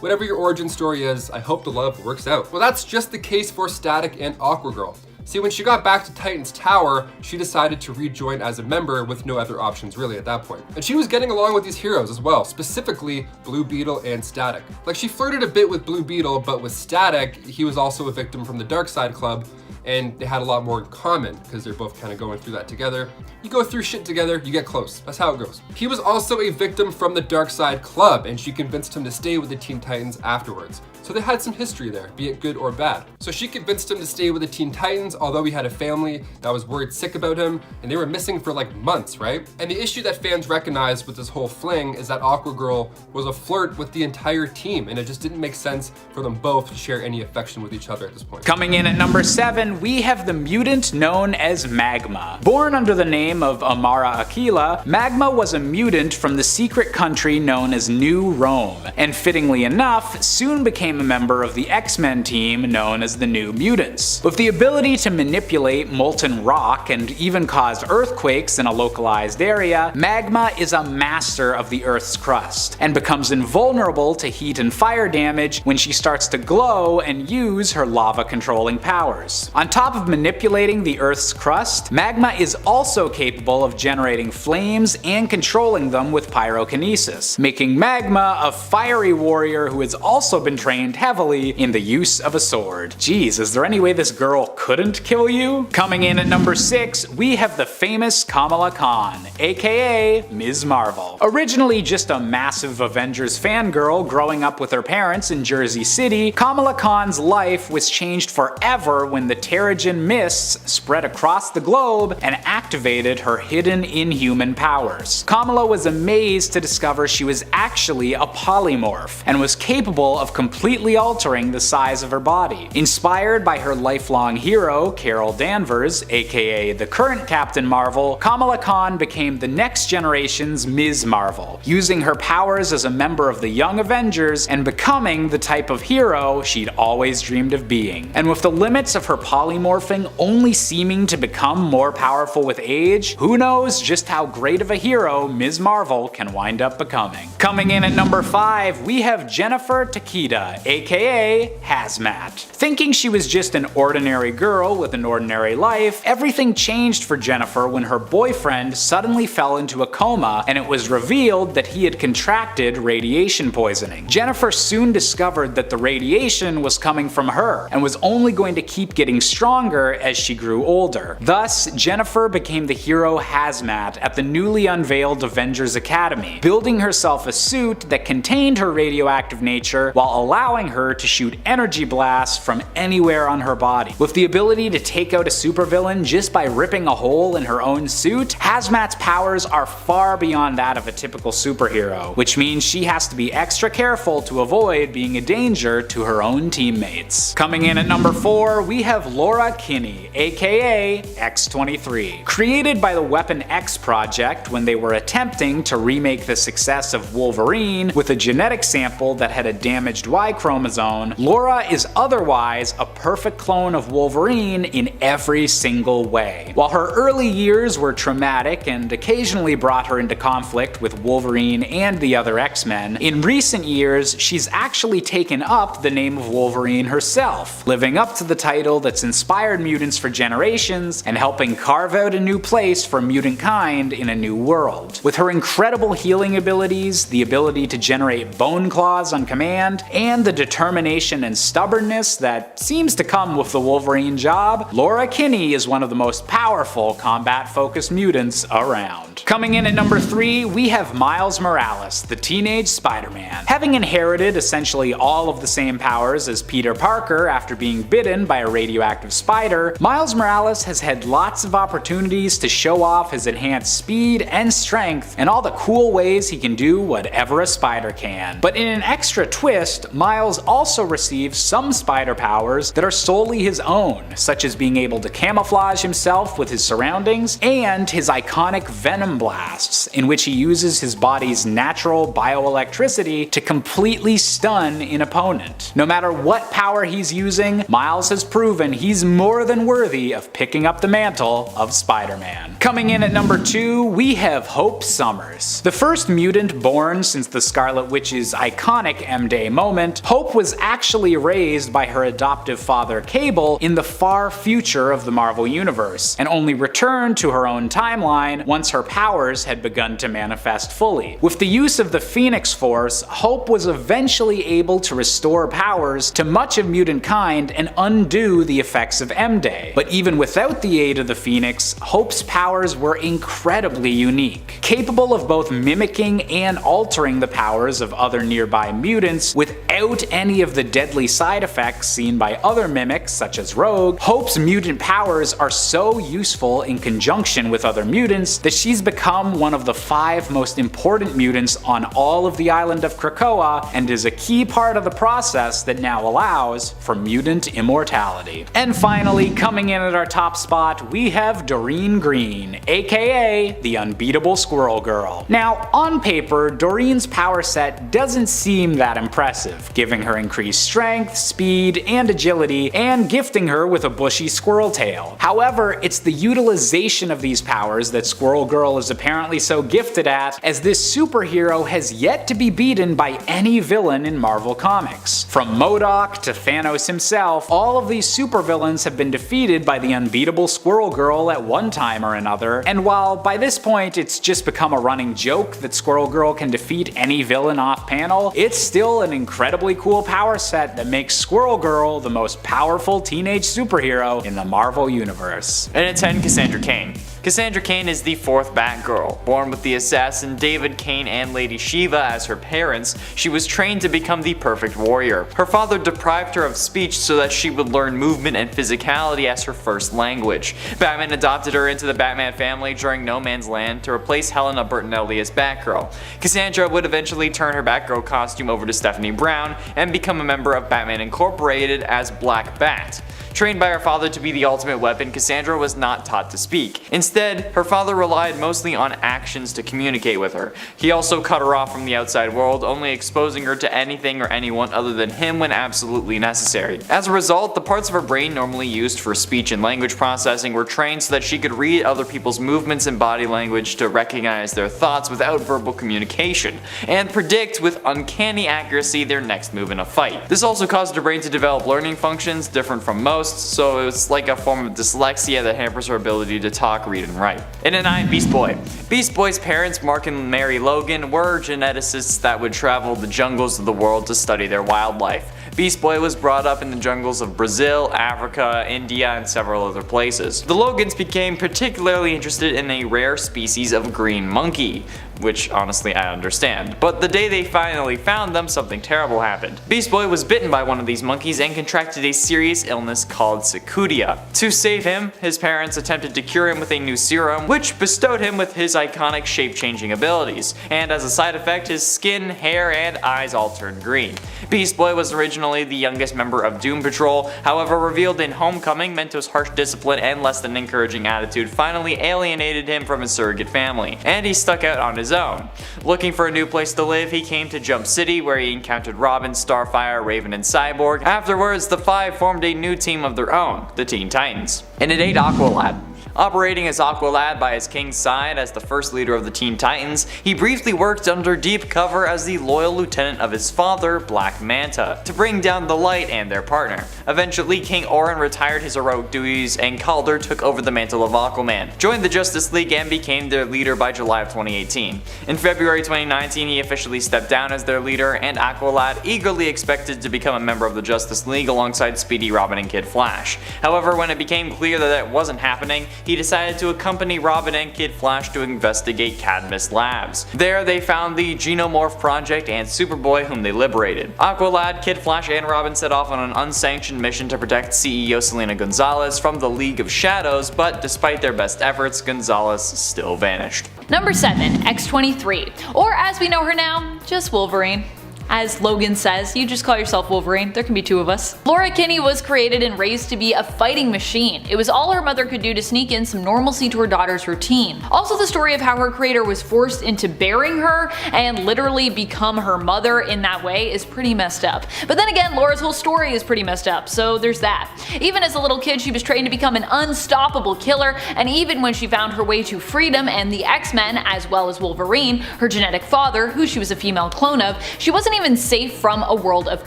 Whatever your origin story is, I hope the love works out. Well, that's just the case for Static and Aquagirl. See, when she got back to Titan's Tower, she decided to rejoin as a member with no other options really at that point. And she was getting along with these heroes as well, specifically Blue Beetle and Static. Like, she flirted a bit with Blue Beetle, but with Static, he was also a victim from the Dark Side Club, and they had a lot more in common because they're both kind of going through that together. You go through shit together, you get close. That's how it goes. He was also a victim from the Dark Side Club, and she convinced him to stay with the Teen Titans afterwards. So they had some history there, be it good or bad. So she convinced him to stay with the Teen Titans, although he had a family that was worried sick about him, and they were missing for like months, right? And the issue that fans recognized with this whole fling is that Aquagirl was a flirt with the entire team, and it just didn't make sense for them both to share any affection with each other at this point. Coming in at number 7, we have the mutant known as Magma. Born under the name of Amara Aquila, Magma was a mutant from the secret country known as New Rome, and fittingly enough, soon became a member of the X-Men team known as the New Mutants. With the ability to manipulate molten rock and even cause earthquakes in a localized area, Magma is a master of the Earth's crust, and becomes invulnerable to heat and fire damage when she starts to glow and use her lava-controlling powers. On top of manipulating the Earth's crust, Magma is also capable of generating flames and controlling them with pyrokinesis, making Magma a fiery warrior who has also been trained heavily in the use of a sword. Jeez, is there any way this girl couldn't kill you? Coming in at number 6, we have the famous Kamala Khan, aka Ms. Marvel. Originally just a massive Avengers fangirl growing up with her parents in Jersey City, Kamala Khan's life was changed forever when the Terrigen mists spread across the globe and activated her hidden inhuman powers. Kamala was amazed to discover she was actually a polymorph and was capable of completely altering the size of her body. Inspired by her lifelong hero, Carol Danvers, aka the current Captain Marvel, Kamala Khan became the next generation's Ms. Marvel, using her powers as a member of the Young Avengers and becoming the type of hero she'd always dreamed of being. And with the limits of her polymorphing only seeming to become more powerful with age, who knows just how great of a hero Ms. Marvel can wind up becoming. Coming in at number 5, we have Jennifer Takeda, aka Hazmat. Thinking she was just an ordinary girl with an ordinary life, everything changed for Jennifer when her boyfriend suddenly fell into a coma and it was revealed that he had contracted radiation poisoning. Jennifer soon discovered that the radiation was coming from her and was only going to keep getting stronger as she grew older. Thus, Jennifer became the hero Hazmat at the newly unveiled Avengers Academy, building herself a suit that contained her radioactive nature while allowing allowing her to shoot energy blasts from anywhere on her body. With the ability to take out a supervillain just by ripping a hole in her own suit, Hazmat's powers are far beyond that of a typical superhero, which means she has to be extra careful to avoid being a danger to her own teammates. Coming in at number 4, we have Laura Kinney, aka X-23. Created by the Weapon X project when they were attempting to remake the success of Wolverine with a genetic sample that had a damaged Y chromosome, Laura is otherwise a perfect clone of Wolverine in every single way. While her early years were traumatic and occasionally brought her into conflict with Wolverine and the other X-Men, in recent years she's actually taken up the name of Wolverine herself, living up to the title that's inspired mutants for generations and helping carve out a new place for mutant kind in a new world. With her incredible healing abilities, the ability to generate bone claws on command, and the determination and stubbornness that seems to come with the Wolverine job, Laura Kinney is one of the most powerful combat-focused mutants around. Coming in at number 3, we have Miles Morales, the teenage Spider-Man. Having inherited essentially all of the same powers as Peter Parker after being bitten by a radioactive spider, Miles Morales has had lots of opportunities to show off his enhanced speed and strength and all the cool ways he can do whatever a spider can. But in an extra twist, Miles also receives some spider powers that are solely his own, such as being able to camouflage himself with his surroundings, and his iconic Venom blasts, in which he uses his body's natural bioelectricity to completely stun an opponent. No matter what power he's using, Miles has proven he's more than worthy of picking up the mantle of Spider-Man. Coming in at number 2, we have Hope Summers. The first mutant born since the Scarlet Witch's iconic M-Day moment, Hope was actually raised by her adoptive father Cable in the far future of the Marvel Universe, and only returned to her own timeline once her powers had begun to manifest fully. With the use of the Phoenix Force, Hope was eventually able to restore powers to much of mutant kind and undo the effects of M-Day. But even without the aid of the Phoenix, Hope's powers were incredibly unique, capable of both mimicking and altering the powers of other nearby mutants without any of the deadly side effects seen by other mimics such as Rogue. Hope's mutant powers are so useful in conjunction with other mutants that she's become one of the 5 most important mutants on all of the island of Krakoa, and is a key part of the process that now allows for mutant immortality. And finally, coming in at our top spot, we have Doreen Green, aka the unbeatable Squirrel Girl. Now, on paper, Doreen's power set doesn't seem that impressive, giving her increased strength, speed, and agility, and gifting her with a bushy squirrel tail. However, it's the utilization of these powers that Squirrel Girl is apparently so gifted at, as this superhero has yet to be beaten by any villain in Marvel Comics. From MODOK to Thanos himself, all of these supervillains have been defeated by the unbeatable Squirrel Girl at one time or another, and while by this point it's just become a running joke that Squirrel Girl can defeat any villain off panel, it's still an incredibly cool power set that makes Squirrel Girl the most powerful teenage superhero in the Marvel Universe. And at 10, Cassandra Cain. Cassandra Cain is the 4th Batgirl. Born with the assassin David Cain and Lady Shiva as her parents, she was trained to become the perfect warrior. Her father deprived her of speech so that she would learn movement and physicality as her first language. Batman adopted her into the Batman family during No Man's Land to replace Helena Bertinelli as Batgirl. Cassandra would eventually turn her Batgirl costume over to Stephanie Brown and become a member of Batman Incorporated as Black Bat. Trained by her father to be the ultimate weapon, Cassandra was not taught to speak. Instead, her father relied mostly on actions to communicate with her. He also cut her off from the outside world, only exposing her to anything or anyone other than him when absolutely necessary. As a result, the parts of her brain normally used for speech and language processing were trained so that she could read other people's movements and body language to recognize their thoughts without verbal communication, and predict with uncanny accuracy their next move in a fight. This also caused her brain to develop learning functions different from most, so it's like a form of dyslexia that hampers her ability to talk, read, and write. And at 9, Beast Boy. Beast Boy's parents, Mark and Mary Logan, were geneticists that would travel the jungles of the world to study their wildlife. Beast Boy was brought up in the jungles of Brazil, Africa, India, and several other places. The Logans became particularly interested in a rare species of green monkey, which honestly I understand. But the day they finally found them, something terrible happened. Beast Boy was bitten by one of these monkeys and contracted a serious illness called cicudia. To save him, his parents attempted to cure him with a new serum, which bestowed him with his iconic shape-changing abilities, and as a side effect, his skin, hair, and eyes all turned green. Beast Boy was originally the youngest member of Doom Patrol, however revealed in Homecoming, Mento's harsh discipline and less than encouraging attitude finally alienated him from his surrogate family, and he stuck out on his own. Looking for a new place to live, he came to Jump City, where he encountered Robin, Starfire, Raven, and Cyborg. Afterwards, the five formed a new team of their own, the Teen Titans. And it ate Aqualad. Operating as Aqualad by his king's side as the first leader of the Teen Titans, he briefly worked under deep cover as the loyal lieutenant of his father, Black Manta, to bring down the Light and their partner. Eventually, King Orin retired his heroic duties and Calder took over the mantle of Aquaman, joined the Justice League, and became their leader by July of 2018. In February 2019, he officially stepped down as their leader, and Aqualad eagerly expected to become a member of the Justice League alongside Speedy, Robin, and Kid Flash. However, when it became clear that that wasn't happening, he decided to accompany Robin and Kid Flash to investigate Cadmus Labs. There they found the Genomorph Project and Superboy, whom they liberated. Aqualad, Kid Flash, and Robin set off on an unsanctioned mission to protect CEO Selena Gonzalez from the League of Shadows, but despite their best efforts, Gonzalez still vanished. Number 7, X-23, or as we know her now, just Wolverine. As Logan says, you just call yourself Wolverine, there can be two of us. Laura Kinney was created and raised to be a fighting machine. It was all her mother could do to sneak in some normalcy to her daughter's routine. Also, the story of how her creator was forced into bearing her and literally become her mother in that way is pretty messed up. But then again, Laura's whole story is pretty messed up, so there's that. Even as a little kid, she was trained to become an unstoppable killer, and even when she found her way to freedom and the X-Men, as well as Wolverine, her genetic father, who she was a female clone of, she wasn't even safe from a world of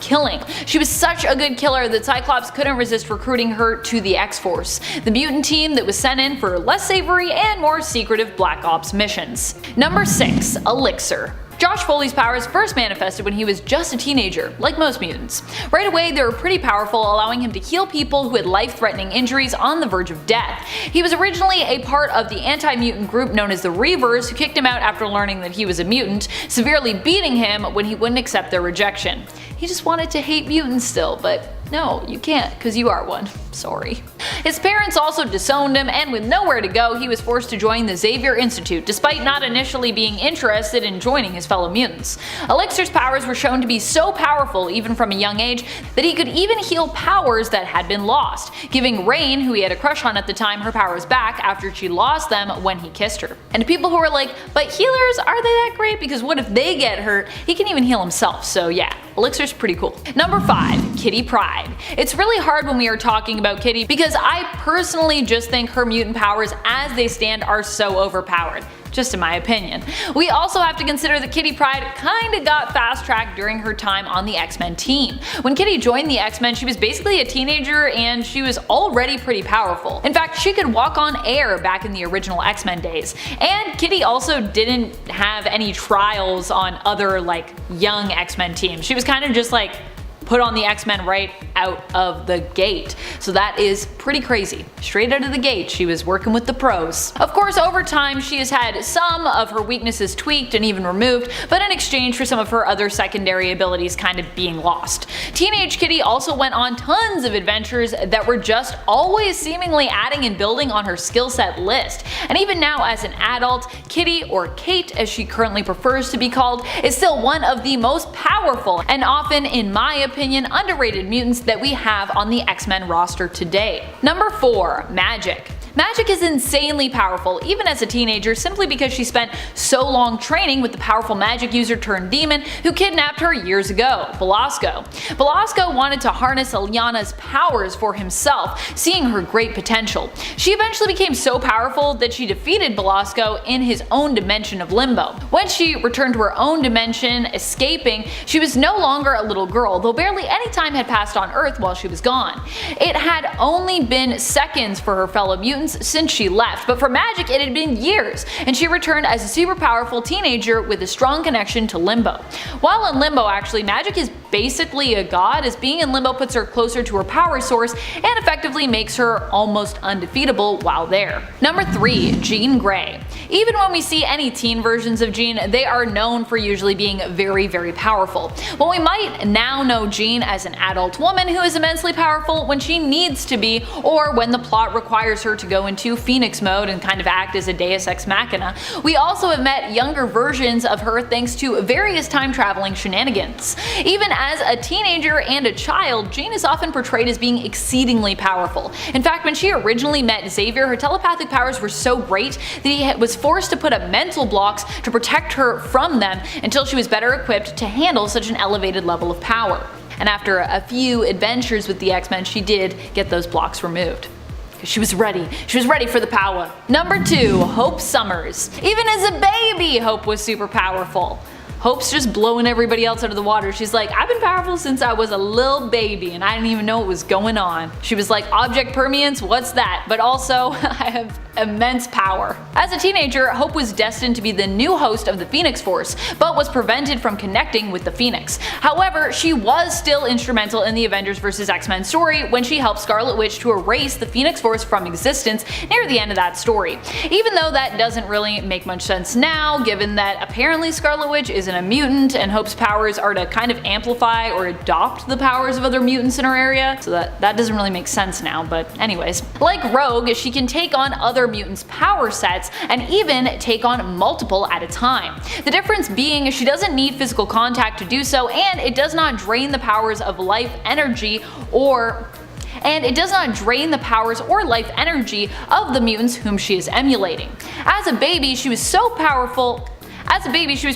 killing. She was such a good killer that Cyclops couldn't resist recruiting her to the X-Force, the mutant team that was sent in for less savory and more secretive Black Ops missions. Number 6, Elixir. Josh Foley's powers first manifested when he was just a teenager, like most mutants. Right away, they were pretty powerful, allowing him to heal people who had life-threatening injuries on the verge of death. He was originally a part of the anti-mutant group known as the Reavers, who kicked him out after learning that he was a mutant, severely beating him when he wouldn't accept their rejection. He just wanted to hate mutants still, but no, you can't, because you are one. Sorry. His parents also disowned him, and with nowhere to go, he was forced to join the Xavier Institute, despite not initially being interested in joining his fellow mutants. Elixir's powers were shown to be so powerful, even from a young age, that he could even heal powers that had been lost, giving Rain, who he had a crush on at the time, her powers back after she lost them when he kissed her. And to people who were like, but healers, are they that great? Because what if they get hurt? He can even heal himself, so yeah, Elixir's pretty cool. Number 5, Kitty Pryde. It's really hard when we are talking about Kitty because I personally just think her mutant powers as they stand are so overpowered. Just in my opinion. We also have to consider that Kitty Pryde kinda got fast-tracked during her time on the X-Men team. When Kitty joined the X-Men, she was basically a teenager and she was already pretty powerful. In fact, she could walk on air back in the original X-Men days. And Kitty also didn't have any trials on other like young X-Men teams. She was kind of just like put on the X-Men right out of the gate. So that is pretty crazy. Straight out of the gate, she was working with the pros. Of course, over time, she has had some of her weaknesses tweaked and even removed, but in exchange for some of her other secondary abilities kind of being lost. Teenage Kitty also went on tons of adventures that were just always seemingly adding and building on her skill set list. And even now as an adult, Kitty, or Kate as she currently prefers to be called, is still one of the most powerful and often, in my opinion, underrated mutants that we have on the X-Men roster today. Number 4, Magic. Magic is insanely powerful, even as a teenager, simply because she spent so long training with the powerful magic user turned demon who kidnapped her years ago, Belasco. Belasco wanted to harness Illyana's powers for himself, seeing her great potential. She eventually became so powerful that she defeated Belasco in his own dimension of Limbo. When she returned to her own dimension, escaping, she was no longer a little girl, though barely any time had passed on Earth while she was gone. It had only been seconds for her fellow mutants since she left, but for Magic it had been years, and she returned as a super powerful teenager with a strong connection to Limbo. While in Limbo, actually, Magic is basically a god, as being in limbo puts her closer to her power source and effectively makes her almost undefeatable while there. Number 3. Jean Grey. Even when we see any teen versions of Jean, they are known for usually being very powerful. While we might now know Jean as an adult woman who is immensely powerful when she needs to be, or when the plot requires her to go into Phoenix mode and kind of act as a deus ex machina, we also have met younger versions of her thanks to various time traveling shenanigans. Even as a teenager and a child, Jean is often portrayed as being exceedingly powerful. In fact, when she originally met Xavier, her telepathic powers were so great that he was forced to put up mental blocks to protect her from them until she was better equipped to handle such an elevated level of power. And after a few adventures with the X-Men, she did get those blocks removed. She was ready. She was ready for the power. Number 2. Hope Summers. Even as a baby, Hope was super powerful. Hope's just blowing everybody else out of the water. She's like, I've been powerful since I was a little baby and I didn't even know what was going on. She was like, object permeance, what's that? But also, I have immense power. As a teenager, Hope was destined to be the new host of the Phoenix Force, but was prevented from connecting with the Phoenix. However, she was still instrumental in the Avengers vs. X-Men story when she helped Scarlet Witch to erase the Phoenix Force from existence near the end of that story. Even though that doesn't really make much sense now, given that apparently Scarlet Witch isn't a mutant and Hope's powers are to kind of amplify or adopt the powers of other mutants in her area, so that doesn't really make sense now, but anyways. Like Rogue, she can take on other mutants' power sets and even take on multiple at a time. The difference being she doesn't need physical contact to do so, and it does not drain the powers of life energy or life energy of the mutants whom she is emulating. As a baby, she was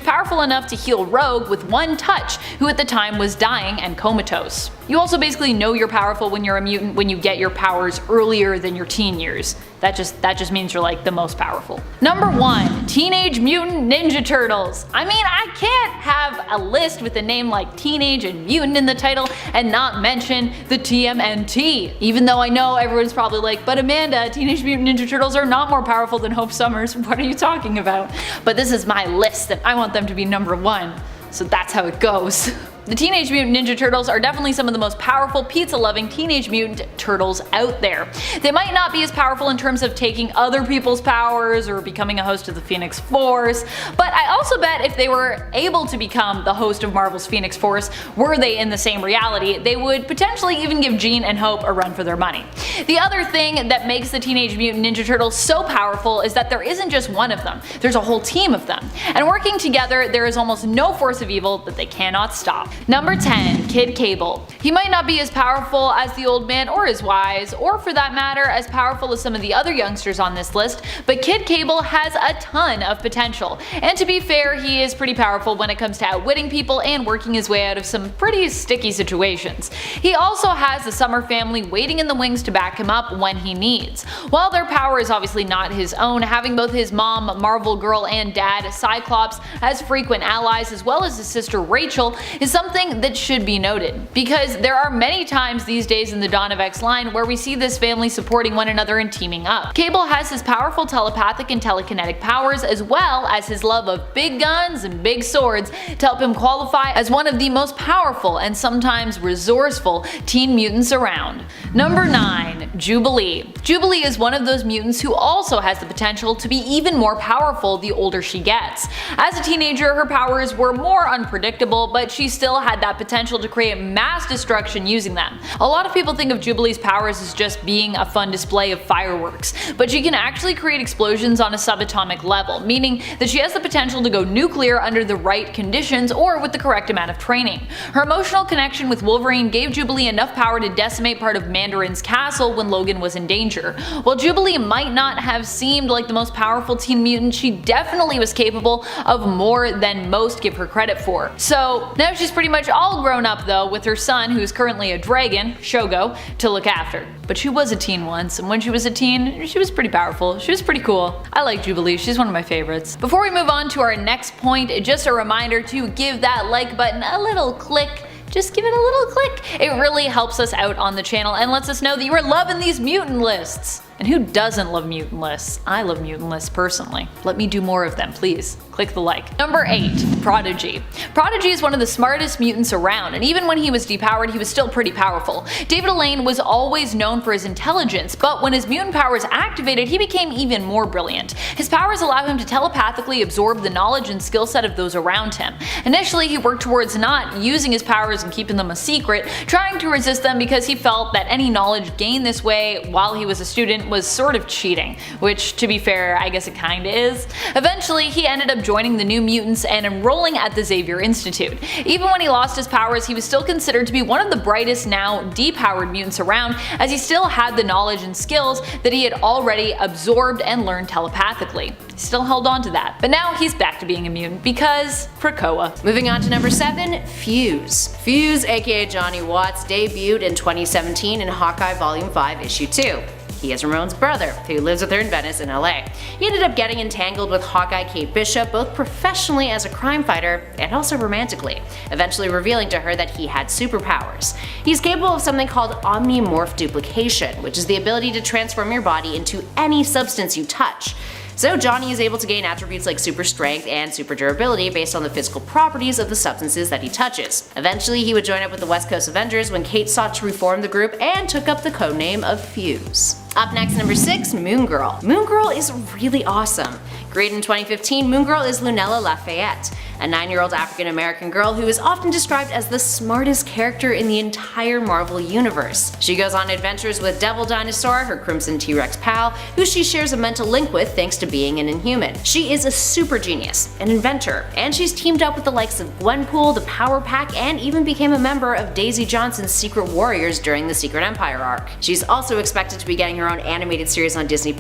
powerful enough to heal Rogue with one touch, who at the time was dying and comatose. You also basically know you're powerful when you're a mutant when you get your powers earlier than your teen years. That just means you're like the most powerful. Number 1. Teenage Mutant Ninja Turtles. I mean, I can't have a list with a name like Teenage and Mutant in the title and not mention the TMNT. Even though I know everyone's probably like, but Amanda, Teenage Mutant Ninja Turtles are not more powerful than Hope Summers. What are you talking about? But this is my list and I want them to be number 1. So that's how it goes. The Teenage Mutant Ninja Turtles are definitely some of the most powerful pizza-loving Teenage Mutant Turtles out there. They might not be as powerful in terms of taking other people's powers or becoming a host of the Phoenix Force, but I also bet if they were able to become the host of Marvel's Phoenix Force, were they in the same reality, they would potentially even give Jean and Hope a run for their money. The other thing that makes the Teenage Mutant Ninja Turtles so powerful is that there isn't just one of them, there's a whole team of them. And working together, there is almost no force of evil that they cannot stop. Number 10. Kid Cable. He might not be as powerful as the old man or as wise, or for that matter as powerful as some of the other youngsters on this list, but Kid Cable has a ton of potential. And to be fair, he is pretty powerful when it comes to outwitting people and working his way out of some pretty sticky situations. He also has the Summer family waiting in the wings to back him up when he needs. While their power is obviously not his own, having both his mom, Marvel Girl, and dad, Cyclops, as frequent allies, as well as his sister Rachel, is something that should be noted, because there are many times these days in the Dawn of X line where we see this family supporting one another and teaming up. Cable has his powerful telepathic and telekinetic powers, as well as his love of big guns and big swords to help him qualify as one of the most powerful and sometimes resourceful teen mutants around. Number 9. Jubilee. Jubilee is one of those mutants who also has the potential to be even more powerful the older she gets. As a teenager, her powers were more unpredictable, but she still had that potential to create mass destruction using them. A lot of people think of Jubilee's powers as just being a fun display of fireworks, but she can actually create explosions on a subatomic level, meaning that she has the potential to go nuclear under the right conditions or with the correct amount of training. Her emotional connection with Wolverine gave Jubilee enough power to decimate part of Mandarin's castle when Logan was in danger. While Jubilee might not have seemed like the most powerful teen mutant, she definitely was capable of more than most give her credit for. So now she's pretty much all grown up though, with her son, who's currently a dragon, Shogo, to look after. But she was a teen once, and when she was a teen, she was pretty powerful. She was pretty cool. I like Jubilee, she's one of my favorites. Before we move on to our next point, just a reminder to give that like button a little click. Just give it a little click. It really helps us out on the channel and lets us know that you are loving these mutant lists. And who doesn't love mutant lists? I love mutant lists personally. Let me do more of them, please. Click the like. Number 8. Prodigy. Prodigy is one of the smartest mutants around, and even when he was depowered, he was still pretty powerful. David Alain was always known for his intelligence, but when his mutant powers activated, he became even more brilliant. His powers allow him to telepathically absorb the knowledge and skill set of those around him. Initially, he worked towards not using his powers and keeping them a secret, trying to resist them because he felt that any knowledge gained this way while he was a student was sort of cheating, which, to be fair, I guess it kinda is. Eventually, he ended up joining the New Mutants and enrolling at the Xavier Institute. Even when he lost his powers, he was still considered to be one of the brightest now depowered mutants around, as he still had the knowledge and skills that he had already absorbed and learned telepathically. He still held on to that, but now he's back to being a mutant because Krakoa. Moving on to number 7, Fuse. Fuse, aka Johnny Watts, debuted in 2017 in Hawkeye Volume 5 Issue 2. He is Ramone's brother, who lives with her in Venice in LA. He ended up getting entangled with Hawkeye Kate Bishop, both professionally as a crime fighter and also romantically, eventually revealing to her that he had superpowers. He's capable of something called omnimorph duplication, which is the ability to transform your body into any substance you touch. So Johnny is able to gain attributes like super strength and super durability based on the physical properties of the substances that he touches. Eventually he would join up with the West Coast Avengers when Kate sought to reform the group and took up the codename of Fuse. Up next, number 6, Moon Girl. Moon Girl is really awesome. Created in 2015, Moon Girl is Lunella Lafayette, a 9-year-old African American girl who is often described as the smartest character in the entire Marvel universe. She goes on adventures with Devil Dinosaur, her Crimson T-Rex pal, who she shares a mental link with thanks to being an Inhuman. She is a super genius, an inventor, and she's teamed up with the likes of Gwenpool, the Power Pack, and even became a member of Daisy Johnson's Secret Warriors during the Secret Empire arc. She's also expected to be getting her own animated series on Disney+,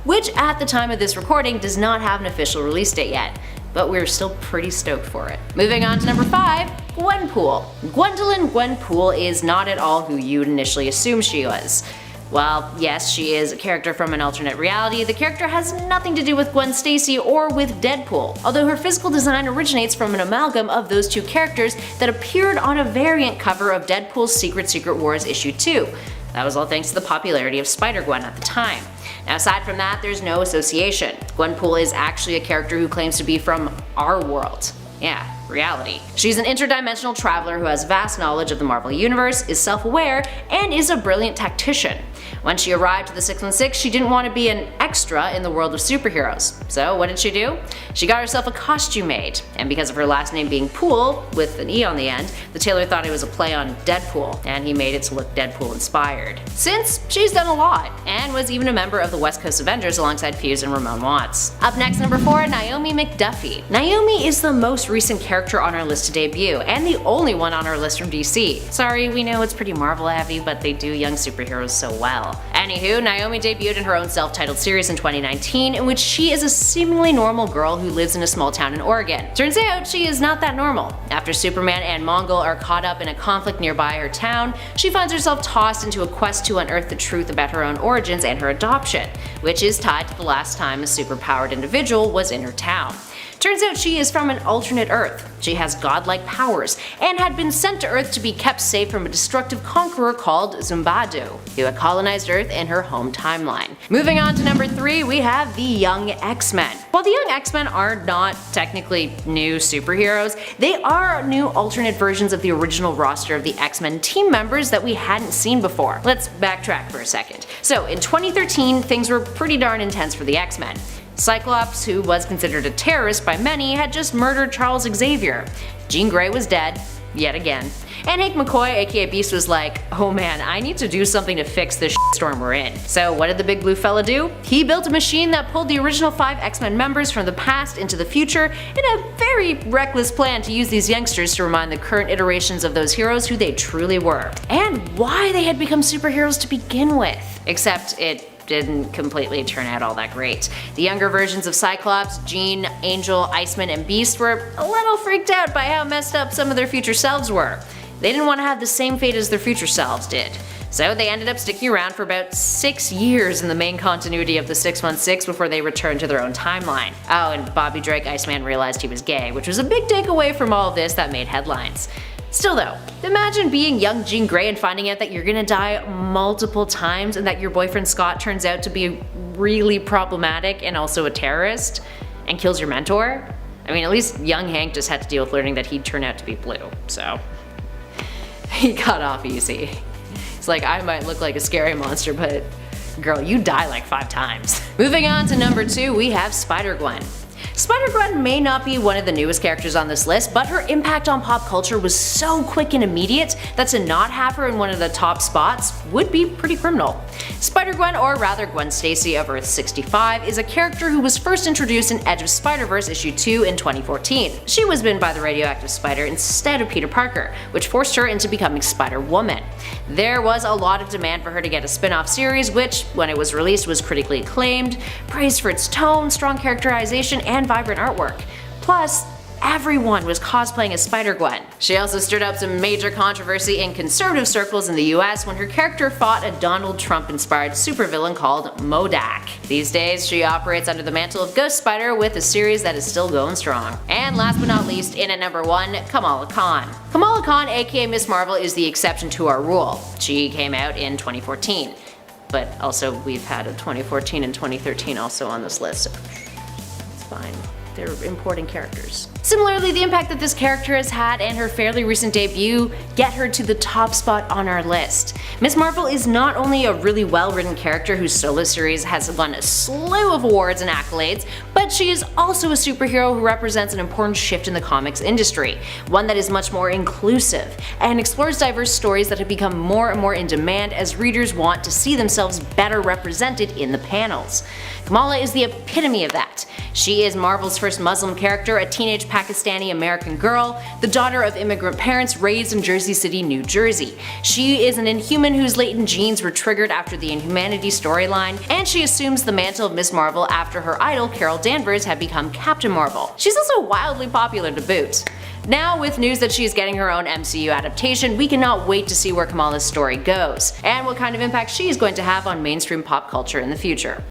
which at the time of this recording does not have an official release date yet, but we're still pretty stoked for it. Moving on to number 5, Gwenpool. Gwendolyn Gwenpool is not at all who you'd initially assume she was. While yes, she is a character from an alternate reality, the character has nothing to do with Gwen Stacy or with Deadpool, although her physical design originates from an amalgam of those two characters that appeared on a variant cover of Deadpool's Secret Wars issue 2. That was all thanks to the popularity of Spider-Gwen at the time. Now aside from that, there's no association. Gwenpool is actually a character who claims to be from our world. Yeah, reality. She's an interdimensional traveler who has vast knowledge of the Marvel Universe, is self-aware, and is a brilliant tactician. When she arrived to the 616, she didn't want to be an extra in the world of superheroes. So what did she do? She got herself a costume made, and because of her last name being Pool, with an E on the end, the tailor thought it was a play on Deadpool, and he made it to look Deadpool inspired. Since, she's done a lot, and was even a member of the West Coast Avengers alongside Fuse and Ramone Watts. Up next, number 4, Naomi McDuffy. Naomi is the most recent character on our list to debut, and the only one on our list from DC. Sorry, we know it's pretty Marvel heavy, but they do young superheroes so well. Anywho, Naomi debuted in her own self-titled series in 2019, in which she is a seemingly normal girl who lives in a small town in Oregon. Turns out she is not that normal. After Superman and Mongol are caught up in a conflict nearby her town, she finds herself tossed into a quest to unearth the truth about her own origins and her adoption, which is tied to the last time a superpowered individual was in her town. Turns out she is from an alternate Earth. She has godlike powers, and had been sent to Earth to be kept safe from a destructive conqueror called Zumbadu, who had colonized Earth in her home timeline. Moving on to number 3, we have the Young X-Men. While the Young X-Men are not technically new superheroes, they are new alternate versions of the original roster of the X-Men team members that we hadn't seen before. Let's backtrack for a second. So in 2013, things were pretty darn intense for the X-Men. Cyclops, who was considered a terrorist by many, had just murdered Charles Xavier. Jean Grey was dead, yet again. And Hank McCoy, aka Beast, was like, oh man, I need to do something to fix this storm we're in. So what did the big blue fella do? He built a machine that pulled the original 5 X-Men members from the past into the future in a very reckless plan to use these youngsters to remind the current iterations of those heroes who they truly were, and why they had become superheroes to begin with. Except it didn't completely turn out all that great. The younger versions of Cyclops, Jean, Angel, Iceman, and Beast were a little freaked out by how messed up some of their future selves were. They didn't want to have the same fate as their future selves did. So they ended up sticking around for about 6 years in the main continuity of the 616 before they returned to their own timeline. Oh, and Bobby Drake Iceman realized he was gay, which was a big takeaway from all of this that made headlines. Still though, imagine being young Jean Grey and finding out that you're gonna die multiple times and that your boyfriend Scott turns out to be really problematic and also a terrorist and kills your mentor. I mean, at least young Hank just had to deal with learning that he'd turn out to be blue, so he got off easy. It's like, I might look like a scary monster, but girl, you die like 5 times. Moving on to number 2, we have Spider-Gwen. Spider-Gwen may not be one of the newest characters on this list, but her impact on pop culture was so quick and immediate that to not have her in one of the top spots would be pretty criminal. Spider-Gwen, or rather Gwen Stacy of Earth 65, is a character who was first introduced in Edge of Spider-Verse issue 2 in 2014. She was bitten by the radioactive spider instead of Peter Parker, which forced her into becoming Spider-Woman. There was a lot of demand for her to get a spin-off series, which, when it was released, was critically acclaimed, praised for its tone, strong characterization, and vibrant artwork. Plus, everyone was cosplaying as Spider-Gwen. She also stirred up some major controversy in conservative circles in the US when her character fought a Donald Trump-inspired supervillain called MODOK. These days, she operates under the mantle of Ghost Spider with a series that is still going strong. And last but not least, in at number 1, Kamala Khan. Kamala Khan, aka Miss Marvel, is the exception to our rule. She came out in 2014. But also, we've had a 2014 and 2013 also on this list. It's fine. They're important characters. Similarly, the impact that this character has had and her fairly recent debut get her to the top spot on our list. Miss Marvel is not only a really well-written character whose solo series has won a slew of awards and accolades, but she is also a superhero who represents an important shift in the comics industry, one that is much more inclusive, and explores diverse stories that have become more and more in demand as readers want to see themselves better represented in the panels. Kamala is the epitome of that. She is Marvel's first Muslim character, a teenage Pakistani American girl, the daughter of immigrant parents raised in Jersey City, New Jersey. She is an Inhuman whose latent genes were triggered after the Inhumanity storyline, and she assumes the mantle of Miss Marvel after her idol Carol Danvers had become Captain Marvel. She's also wildly popular to boot. Now, with news that she is getting her own MCU adaptation, we cannot wait to see where Kamala's story goes, and what kind of impact she is going to have on mainstream pop culture in the future.